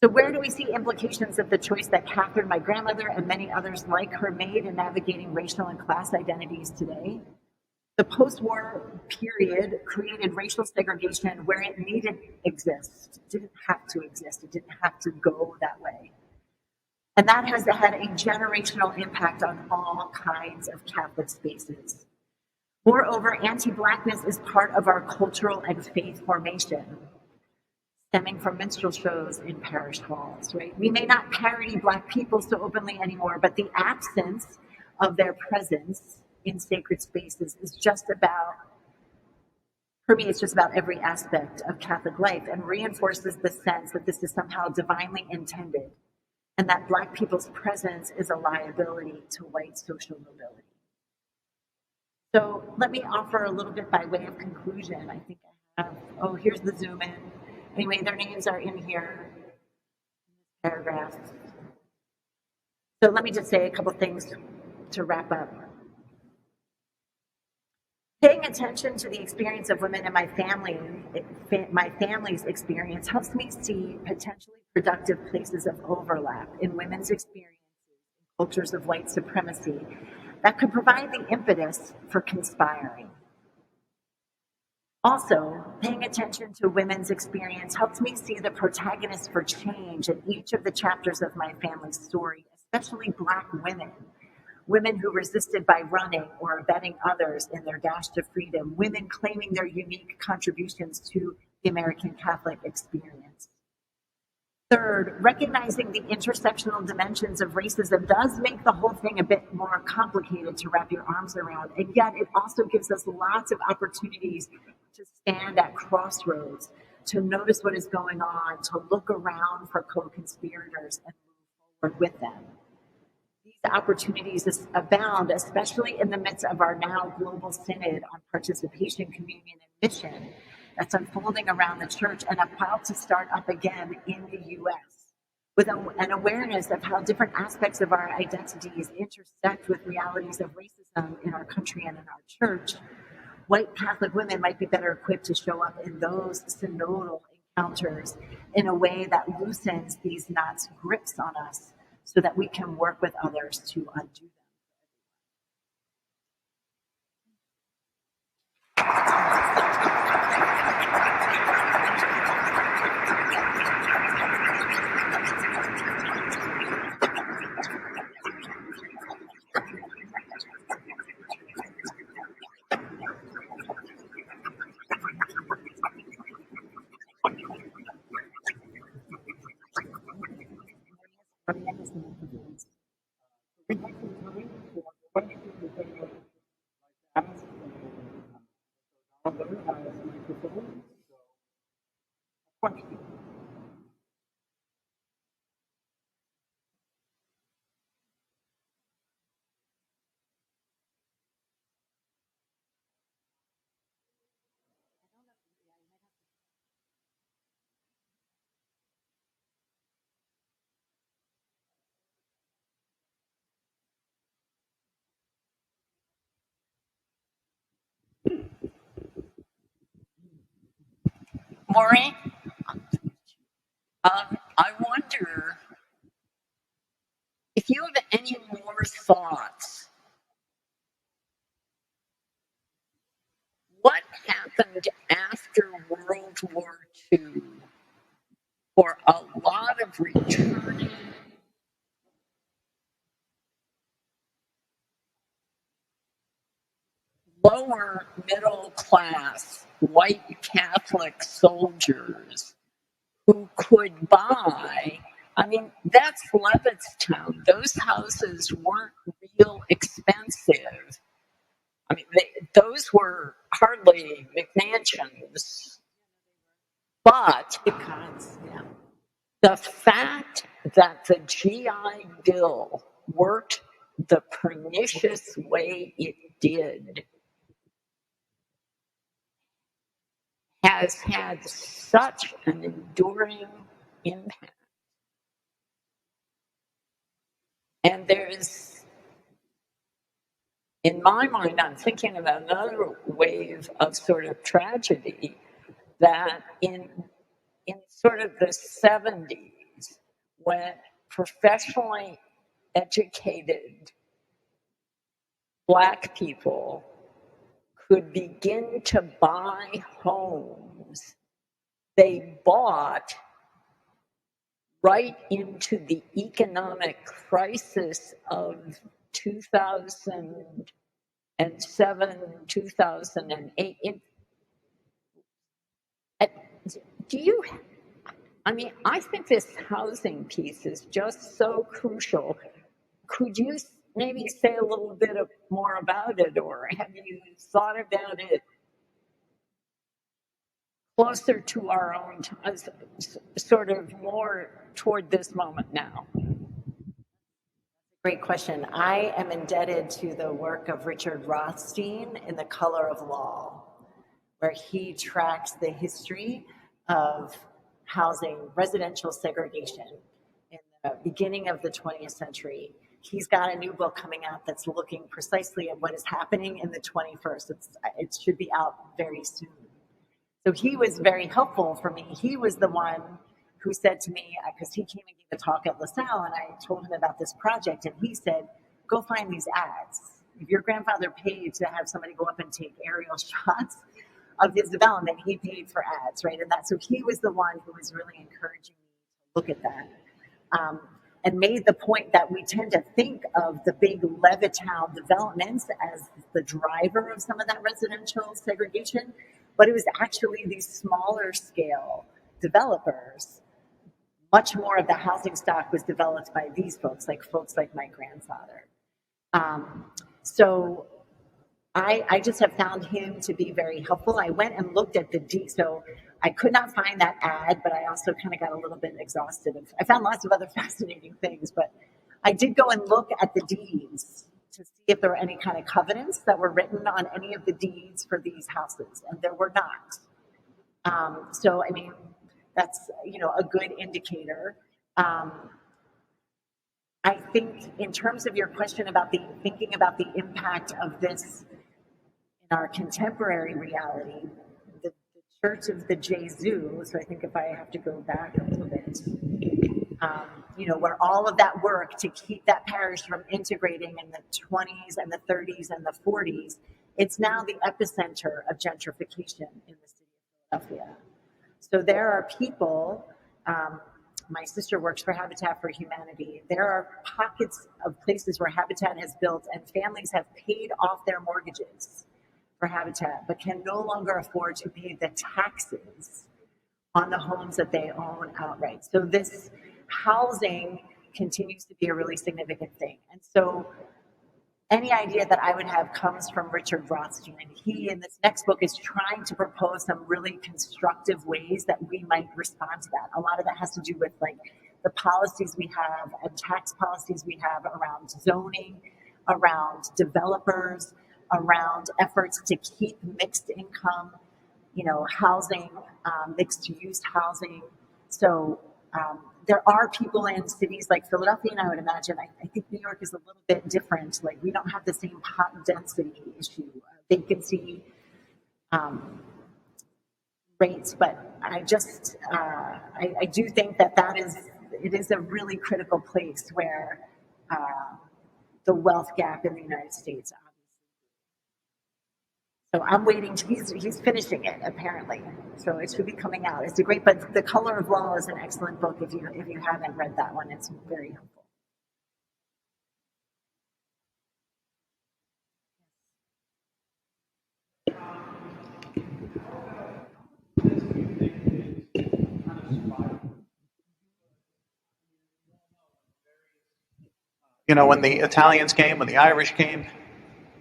So where do we see implications of the choice that Catherine, my grandmother, and many others like her made in navigating racial and class identities today? The post-war period created racial segregation where it needed exist. It didn't have to exist. It didn't have to go that way. And that has had a generational impact on all kinds of Catholic spaces. Moreover, anti-Blackness is part of our cultural and faith formation, stemming from minstrel shows in parish halls, right? We may not parody Black people so openly anymore, but the absence of their presence in sacred spaces is just about, for me, it's just about every aspect of Catholic life and reinforces the sense that this is somehow divinely intended and that Black people's presence is a liability to white social mobility. So let me offer a little bit by way of conclusion. I think I have, here's the zoom in. Anyway, their names are in here, paragraph. So let me just say a couple things to wrap up. Paying attention to the experience of women in my family's experience helps me see potentially productive places of overlap in women's experiences in cultures of white supremacy that could provide the impetus for conspiring. Also, paying attention to women's experience helps me see the protagonists for change in each of the chapters of my family's story, especially Black women. Women who resisted by running or abetting others in their dash to freedom, women claiming their unique contributions to the American Catholic experience. Third, recognizing the intersectional dimensions of racism does make the whole thing a bit more complicated to wrap your arms around, and yet it also gives us lots of opportunities to stand at crossroads to notice what is going on, to look around for co-conspirators and move forward with them. These opportunities abound, especially in the midst of our now global synod on participation, communion, and mission that's unfolding around the church and about to start up again in the U.S. with an awareness of how different aspects of our identities intersect with realities of racism in our country and in our church. White Catholic women might be better equipped to show up in those synodal encounters in a way that loosens these knots' grips on us so that we can work with others to undo them. Maureen, I wonder if you have any more thoughts. What happened after World War II for a lot of returning lower middle class white Catholic soldiers who could buy? I mean, that's Levittstown. Those houses weren't real expensive. I mean, those were hardly McMansions. But the fact that the GI Bill worked the pernicious way it did has had such an enduring impact. And there's, in my mind, I'm thinking of another wave of sort of tragedy that in sort of the 70s, when professionally educated Black people could begin to buy homes, they bought right into the economic crisis of 2007, 2008. I think this housing piece is just so crucial. Could you maybe say a little bit more about it, or have you thought about it closer to our own time, sort of more toward this moment now? Great question. I am indebted to the work of Richard Rothstein in The Color of Law, where he tracks the history of housing, residential segregation in the beginning of the 20th century. He's got a new book coming out that's looking precisely at what is happening in the 21st. It should be out very soon. So he was very helpful for me. He was the one who said to me, because he came and gave a talk at LaSalle, and I told him about this project, and he said, go find these ads. If your grandfather paid to have somebody go up and take aerial shots of his development, he paid for ads, right? So he was the one who was really encouraging me to look at that. And made the point that we tend to think of the big Levittown developments as the driver of some of that residential segregation, but it was actually these smaller scale developers. Much more of the housing stock was developed by these folks like my grandfather. So I just have found him to be very helpful. I went and looked at so I could not find that ad, but I also kind of got a little bit exhausted. I found lots of other fascinating things, but I did go and look at the deeds to see if there were any kind of covenants that were written on any of the deeds for these houses, and there were not. So, I mean, that's, a good indicator. I think in terms of your question about thinking about the impact of this in our contemporary reality, the Church of the Jesu, so I think if I have to go back a little bit, where all of that work to keep that parish from integrating in the 20s and the 30s and the 40s, it's now the epicenter of gentrification in the city of Philadelphia. So there are people, my sister works for Habitat for Humanity. There are pockets of places where Habitat has built and families have paid off their mortgages for Habitat, but can no longer afford to pay the taxes on the homes that they own outright. So this housing continues to be a really significant thing. And so any idea that I would have comes from Richard Rothstein. And he, in this next book, is trying to propose some really constructive ways that we might respond to that. A lot of that has to do with like the policies we have and tax policies we have around zoning, around developers, around efforts to keep mixed income, housing, mixed use housing. So there are people in cities like Philadelphia, and I would imagine, I think New York is a little bit different. Like we don't have the same pot density issue, vacancy rates, but I just, I do think it is a really critical place where the wealth gap in the United States. So I'm waiting. He's finishing it apparently, so it should be coming out. It's but The Color of Law is an excellent book. If you haven't read that one, it's very helpful. When the Italians came, when the Irish came,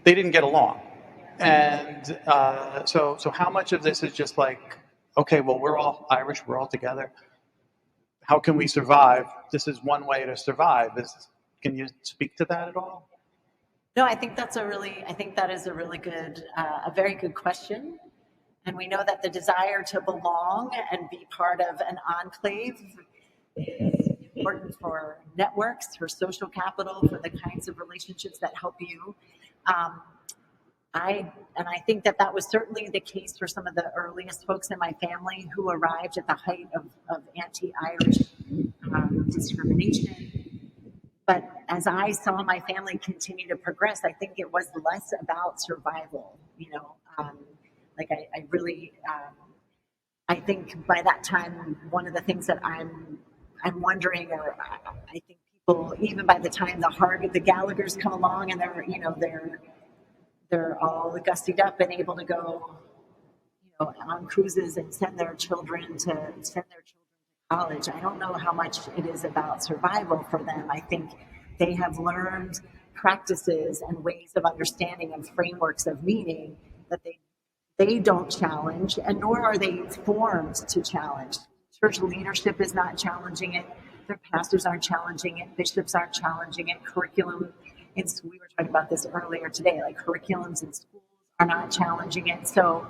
they didn't get along. And so how much of this is just like, okay, well, we're all Irish, we're all together. How can we survive? This is one way to survive. Can you speak to that at all? No, I think that is a really good, a very good question. And we know that the desire to belong and be part of an enclave is important for networks, for social capital, for the kinds of relationships that help you. I think that was certainly the case for some of the earliest folks in my family who arrived at the height of anti-Irish discrimination. But as I saw my family continue to progress, I think it was less about survival. I really, I think by that time, one of the things that I'm wondering, or I think people, even by the time the Gallaghers come along and they're all gussied up and able to go, on cruises and send their children to college. I don't know how much it is about survival for them. I think they have learned practices and ways of understanding and frameworks of meaning that they don't challenge, and nor are they formed to challenge. Church leadership is not challenging it. Their pastors aren't challenging it. Bishops aren't challenging it. Curriculum, we were talking about this earlier today, like curriculums in schools are not challenging it. So,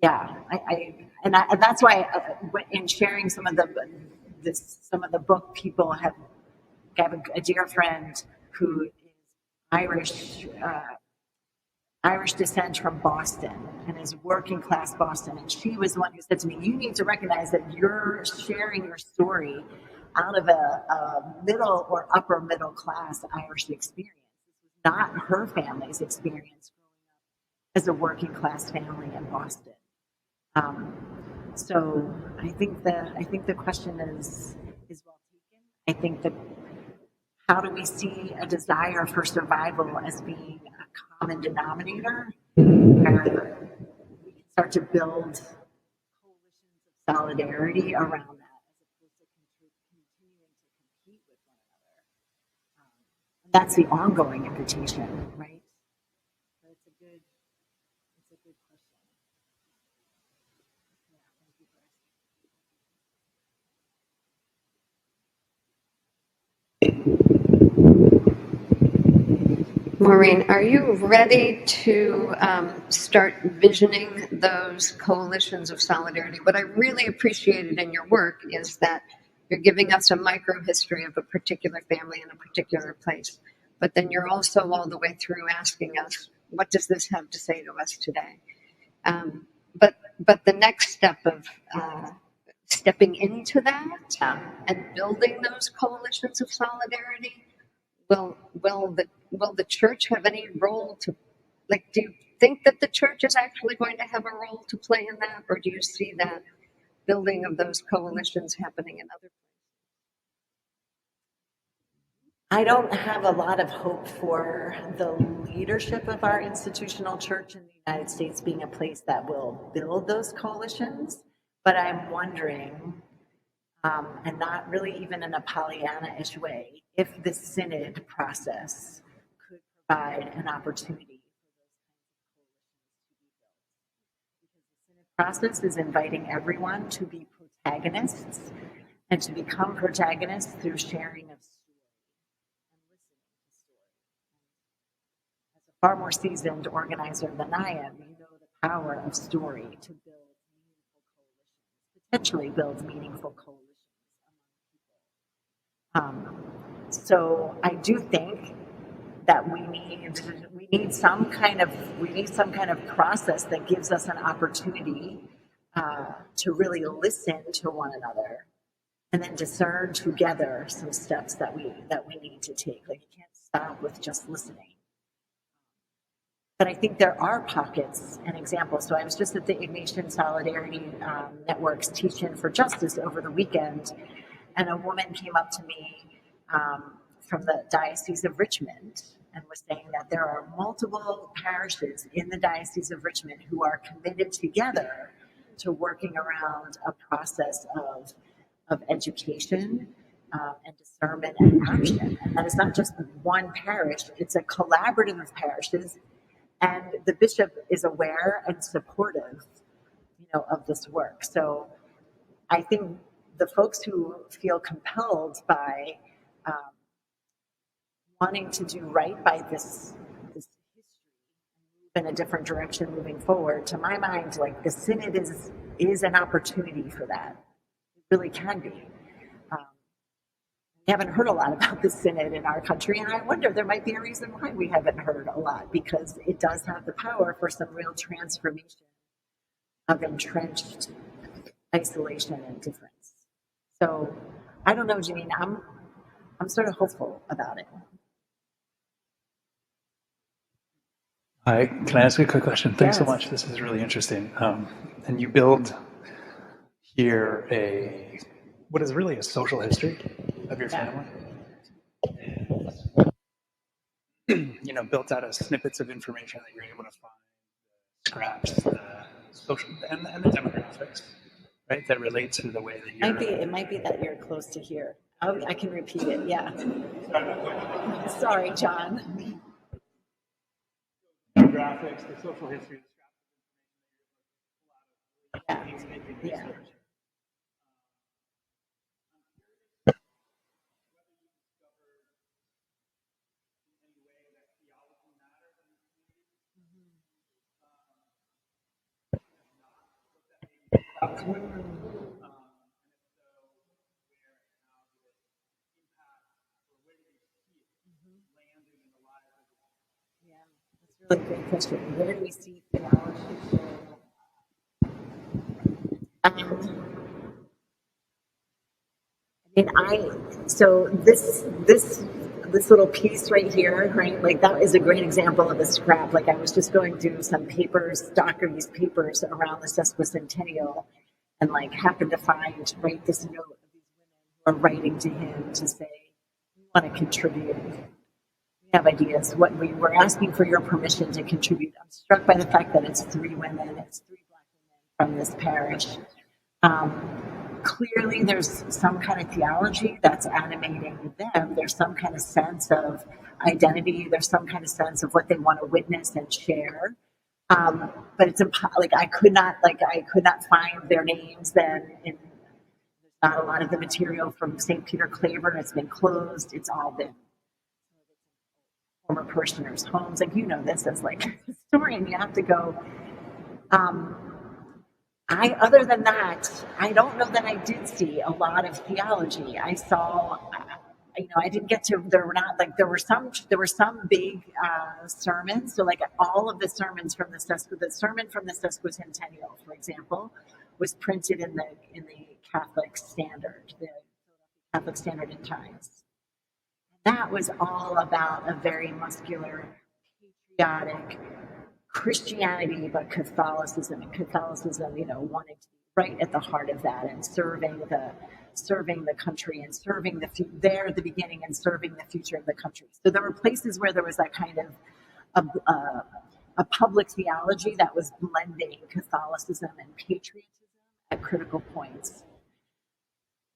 and that's why in sharing some of the book, people have a dear friend who is Irish descent from Boston and is working class Boston. And she was the one who said to me, you need to recognize that you're sharing your story out of a middle or upper middle class Irish experience. This was not her family's experience growing up as a working class family in Boston. So I think the question is well taken. I think that how do we see a desire for survival as being a common denominator where we can start to build coalitions of solidarity around that as opposed to continuing to compete with one another. That's the ongoing invitation, right? So it's a good question. Maureen, are you ready to start visioning those coalitions of solidarity? What I really appreciated in your work is that you're giving us a micro history of a particular family in a particular place, but then you're also all the way through asking us, what does this have to say to us today? But the next step of stepping into that and building those coalitions of solidarity, will the church have any role to, like, do you think that the church is actually going to have a role to play in that, or do you see that building of those coalitions happening in other I don't have a lot of hope for the leadership of our institutional church in the United States being a place that will build those coalitions, but I'm wondering, and not really even in a Pollyanna-ish way, if the synod process could provide an opportunity process is inviting everyone to be protagonists and to become protagonists through sharing of story and listening to story. As a far more seasoned organizer than I am, you know the power of story to build meaningful coalitions, potentially build meaningful coalitions among people. So I do think that we need some kind of process that gives us an opportunity to really listen to one another and then discern together some steps that we need to take. Like, you can't stop with just listening. But I think there are pockets and examples. So I was just at the Ignatian Solidarity Network's Teach-In for Justice over the weekend, and a woman came up to me from the Diocese of Richmond and was saying that there are multiple parishes in the Diocese of Richmond who are committed together to working around a process of education and discernment and action. And that is not just one parish, it's a collaborative of parishes, and the bishop is aware and supportive, of this work. So I think the folks who feel compelled by wanting to do right by this history in a different direction moving forward, to my mind, like, the synod is an opportunity for that. It really can be. We haven't heard a lot about the synod in our country, and I wonder, there might be a reason why we haven't heard a lot, because it does have the power for some real transformation of entrenched isolation and difference. So I don't know, Janine, I'm sort of hopeful about it. Hi, can I ask you a quick question? Thanks so Yes. much. This is really interesting. And you build here what is really a social history of your family. Built out of snippets of information that you're able to find, scraps, the social and the demographics, right? That relate to the way that you're. It might be that you're close to here. I can repeat it. Yeah. Sorry, John. Demographics, the social history, Yeah. That's a really great question. Where do we see theology? So this little piece right here, right? Like, that is a great example of a scrap. Like, I was just going through some papers, Dockery's papers around the sesquicentennial, and like happened to find, right, this note of these women who are writing to him to say, we want to contribute. We have ideas. What we were asking for your permission to contribute. I'm struck by the fact that it's 3 women, it's 3 Black women from this parish. Clearly, there's some kind of theology that's animating them. There's some kind of sense of identity. There's some kind of sense of what they want to witness and share. But it's I could not find their names then in Not a lot of the material from St. Peter Claver has been closed. It's all been former parishioners' homes. Like, you know, this as like a historian, you have to go. Other than that, I don't know that I did see a lot of theology. I saw, I didn't get to. There were some big sermons. So like all of the sermons from the sermon from the Sesquicentennial, for example, was printed in the Catholic Standard, the Catholic Standard and Times. That was all about a very muscular, patriotic Christianity, but Catholicism, wanting to be right at the heart of that and serving the country and serving there at the beginning and serving the future of the country. So there were places where there was that kind of a public theology that was blending Catholicism and patriotism at critical points.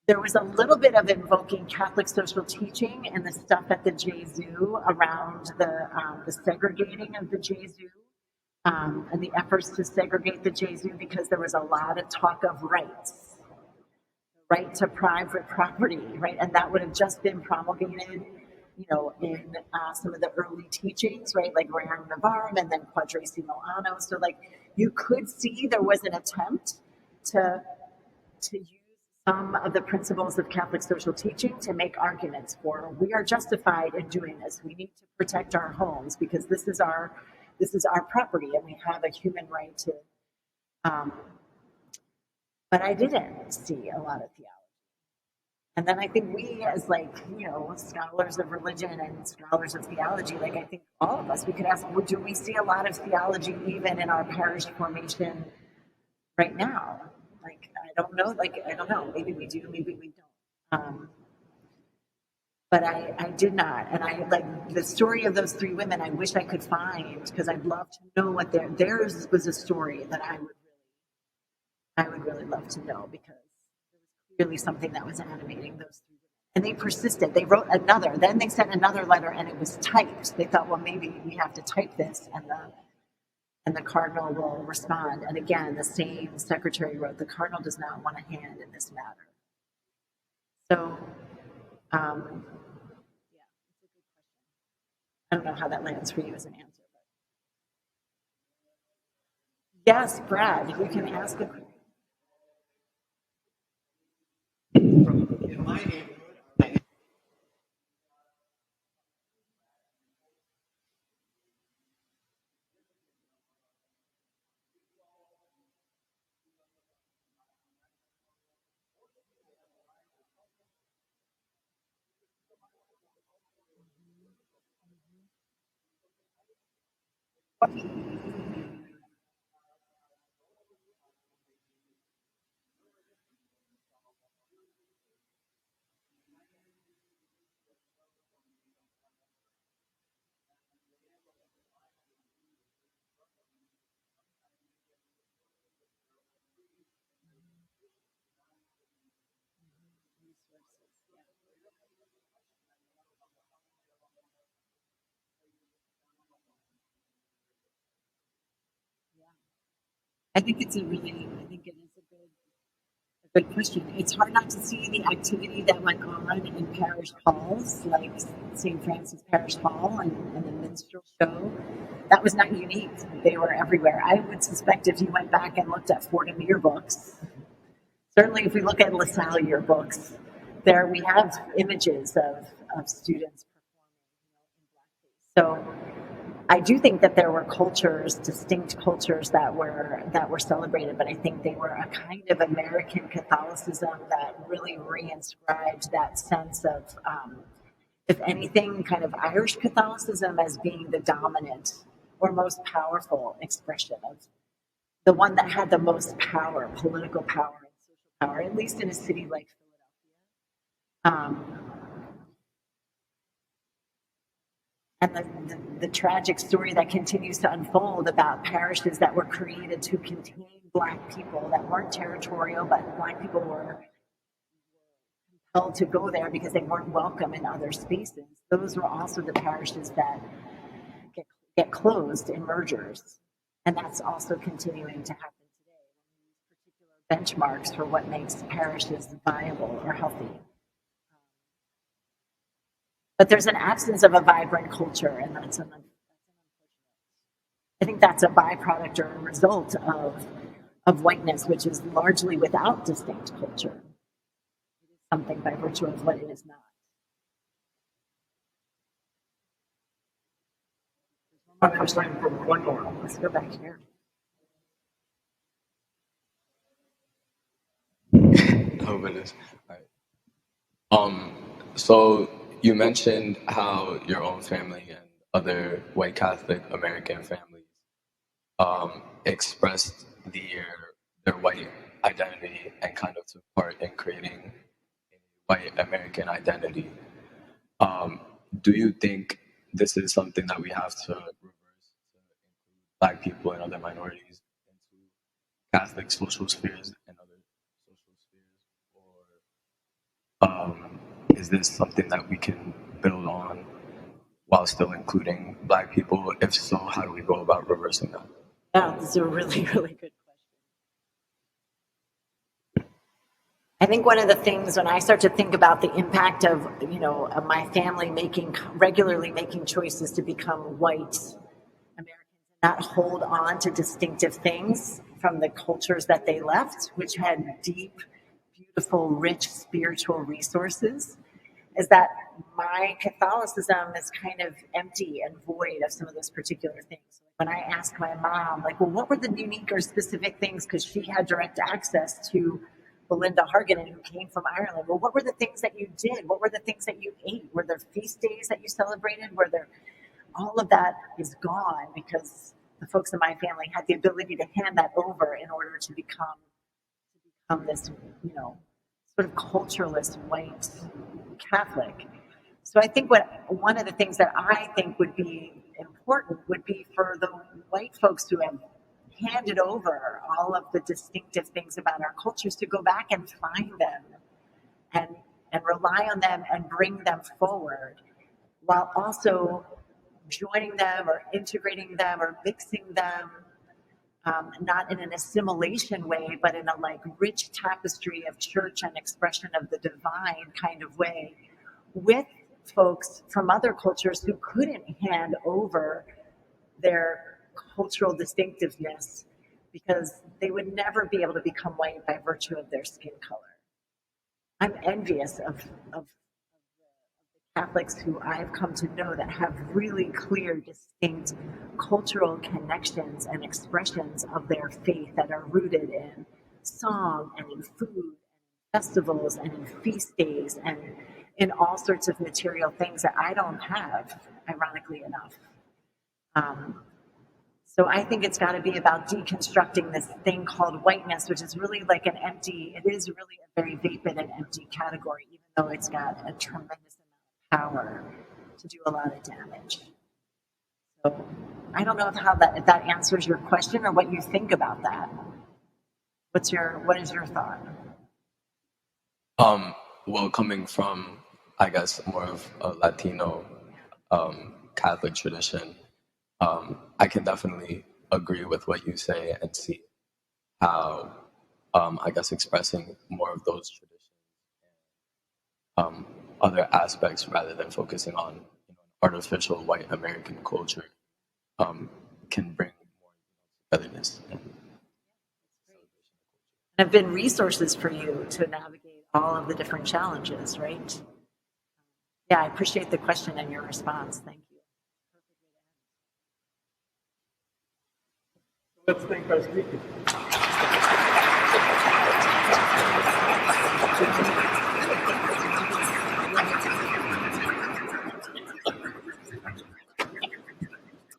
There was a little bit of invoking Catholic social teaching and the stuff at the Jesu around the segregating of the Jesu. And the efforts to segregate the Jesu, because there was a lot of talk of rights, right to private property, right, and that would have just been promulgated, in some of the early teachings, right, like Rerum Novarum and then Quadragesimo Anno. So, like, you could see there was an attempt to use some of the principles of Catholic social teaching to make arguments for we are justified in doing this. We need to protect our homes because this is our property and we have a human right to. But I didn't see a lot of theology. And then I think we, as scholars of religion and scholars of theology, I think all of us, we could ask, do we see a lot of theology even in our parish formation right now? I don't know. Maybe we do, maybe we don't. But I did not. And I the story of those three women, I wish I could find, because I'd love to know what theirs was a story that I would really love to know, because there was clearly something that was animating those three women. And they persisted. They wrote another, then they sent another letter and it was typed. They thought, well, maybe we have to type this and the cardinal will respond. And again, the same secretary wrote, the cardinal does not want a hand in this matter. So, yeah, it's a good question. I don't know how that lands for you as an answer. But yes, Brad, you can ask a question. In my neighborhood, I think it is a good question. It's hard not to see the activity that went on in parish halls, like St. Francis Parish Hall and the minstrel show. That was not unique. They were everywhere. I would suspect if you went back and looked at Fordham yearbooks, certainly if we look at LaSalle yearbooks, there we have images of students performing. So I do think that there were distinct cultures that were celebrated, but I think they were a kind of American Catholicism that really reinscribed that sense of, if anything, kind of Irish Catholicism as being the dominant or most powerful expression of the one that had the most power, political power and social power, at least in a city like Philadelphia. And the tragic story that continues to unfold about parishes that were created to contain Black people, that weren't territorial, but Black people were compelled to go there because they weren't welcome in other spaces. Those were also the parishes that get closed in mergers. And that's also continuing to happen today. Particular benchmarks for what makes parishes viable or healthy. But there's an absence of a vibrant culture, and I think that's a byproduct or a result of whiteness, which is largely without distinct culture. It is something by virtue of what it is not. I have time for one more. Let's go back here. Oh goodness. All right. So you mentioned how your own family and other white Catholic American families expressed their white identity and kind of took part in creating a white American identity. Do you think this is something that we have to reverse to include Black people and other minorities into Catholic social spheres and other social spheres, or is this something that we can build on while still including Black people? If so, how do we go about reversing that? Yeah, this is a really, really good question. I think one of the things when I start to think about the impact of, of my family regularly making choices to become white Americans, not hold on to distinctive things from the cultures that they left, which had deep, beautiful, rich spiritual resources, is that my Catholicism is kind of empty and void of some of those particular things. When I ask my mom, well, what were the unique or specific things, because she had direct access to Belinda Harganen, who came from Ireland. Well, what were the things that you did? What were the things that you ate? Were there feast days that you celebrated? All of that is gone because the folks in my family had the ability to hand that over in order to become this, sort of culturalist white Catholic. So I think one of the things that I think would be important would be for the white folks who have handed over all of the distinctive things about our cultures to go back and find them and rely on them and bring them forward, while also joining them or integrating them or mixing them, not in an assimilation way, but in a rich tapestry of church and expression of the divine kind of way, with folks from other cultures who couldn't hand over their cultural distinctiveness because they would never be able to become white by virtue of their skin color. I'm envious of the Catholics who I've come to know that have really clear, distinct cultural connections and expressions of their faith that are rooted in song and in food, and festivals and in feast days and in all sorts of material things that I don't have, ironically enough. So I think it's got to be about deconstructing this thing called whiteness, which is really it is really a very vapid and empty category, even though it's got a tremendous amount of power to do a lot of damage. So I don't know if that answers your question or what you think about that. What is your thought? Well, coming from, I guess, more of a Latino Catholic tradition, I can definitely agree with what you say and see how, I guess, expressing more of those traditions and other aspects rather than focusing on artificial white American culture can bring more togetherness. Have been resources for you to navigate all of the different challenges, right? Yeah, I appreciate the question and your response. Thank you. Let's thank our speakers.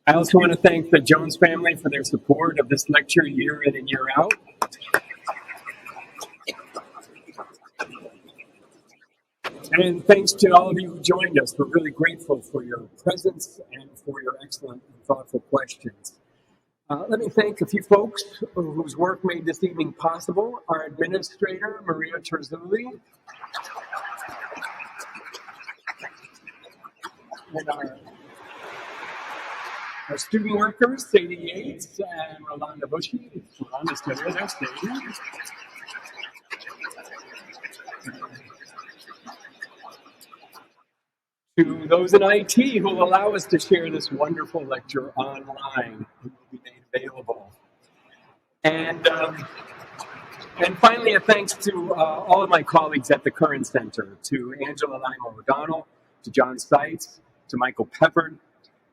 I also want to thank the Jones family for their support of this lecture year in and year out. And thanks to all of you who joined us. We're really grateful for your presence and for your excellent and thoughtful questions. Let me thank a few folks whose work made this evening possible. Our administrator, Maria Terzulli, and our student workers, Sadie Yates and Rolanda Bushy. Rolanda's still here, there's Sadie. to those in IT who will allow us to share this wonderful lecture online. It will be made available. And finally, a thanks to all of my colleagues at the Curran Center, to Angela Lima O'Donnell, to John Seitz, to Michael Peppard,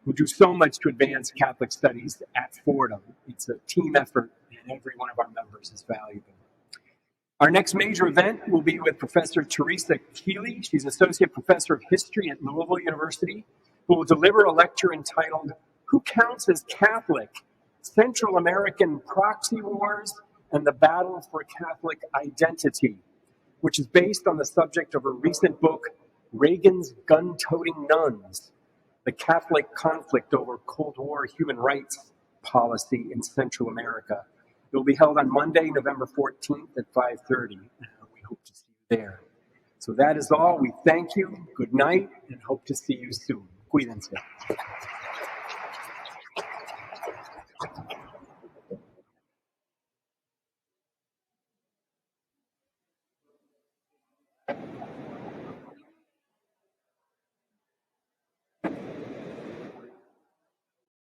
who do so much to advance Catholic studies at Fordham. It's a team effort, and every one of our members is valuable. Our next major event will be with Professor Teresa Keeley. She's Associate Professor of History at Louisville University, who will deliver a lecture entitled, "Who Counts as Catholic? Central American Proxy Wars and the Battle for Catholic Identity," which is based on the subject of her recent book, Reagan's Gun-Toting Nuns, the Catholic Conflict Over Cold War Human Rights Policy in Central America. It will be held on Monday, November 14th at 5:30. We hope to see you there. So that is all. We thank you. Good night, and hope to see you soon. Cuídense.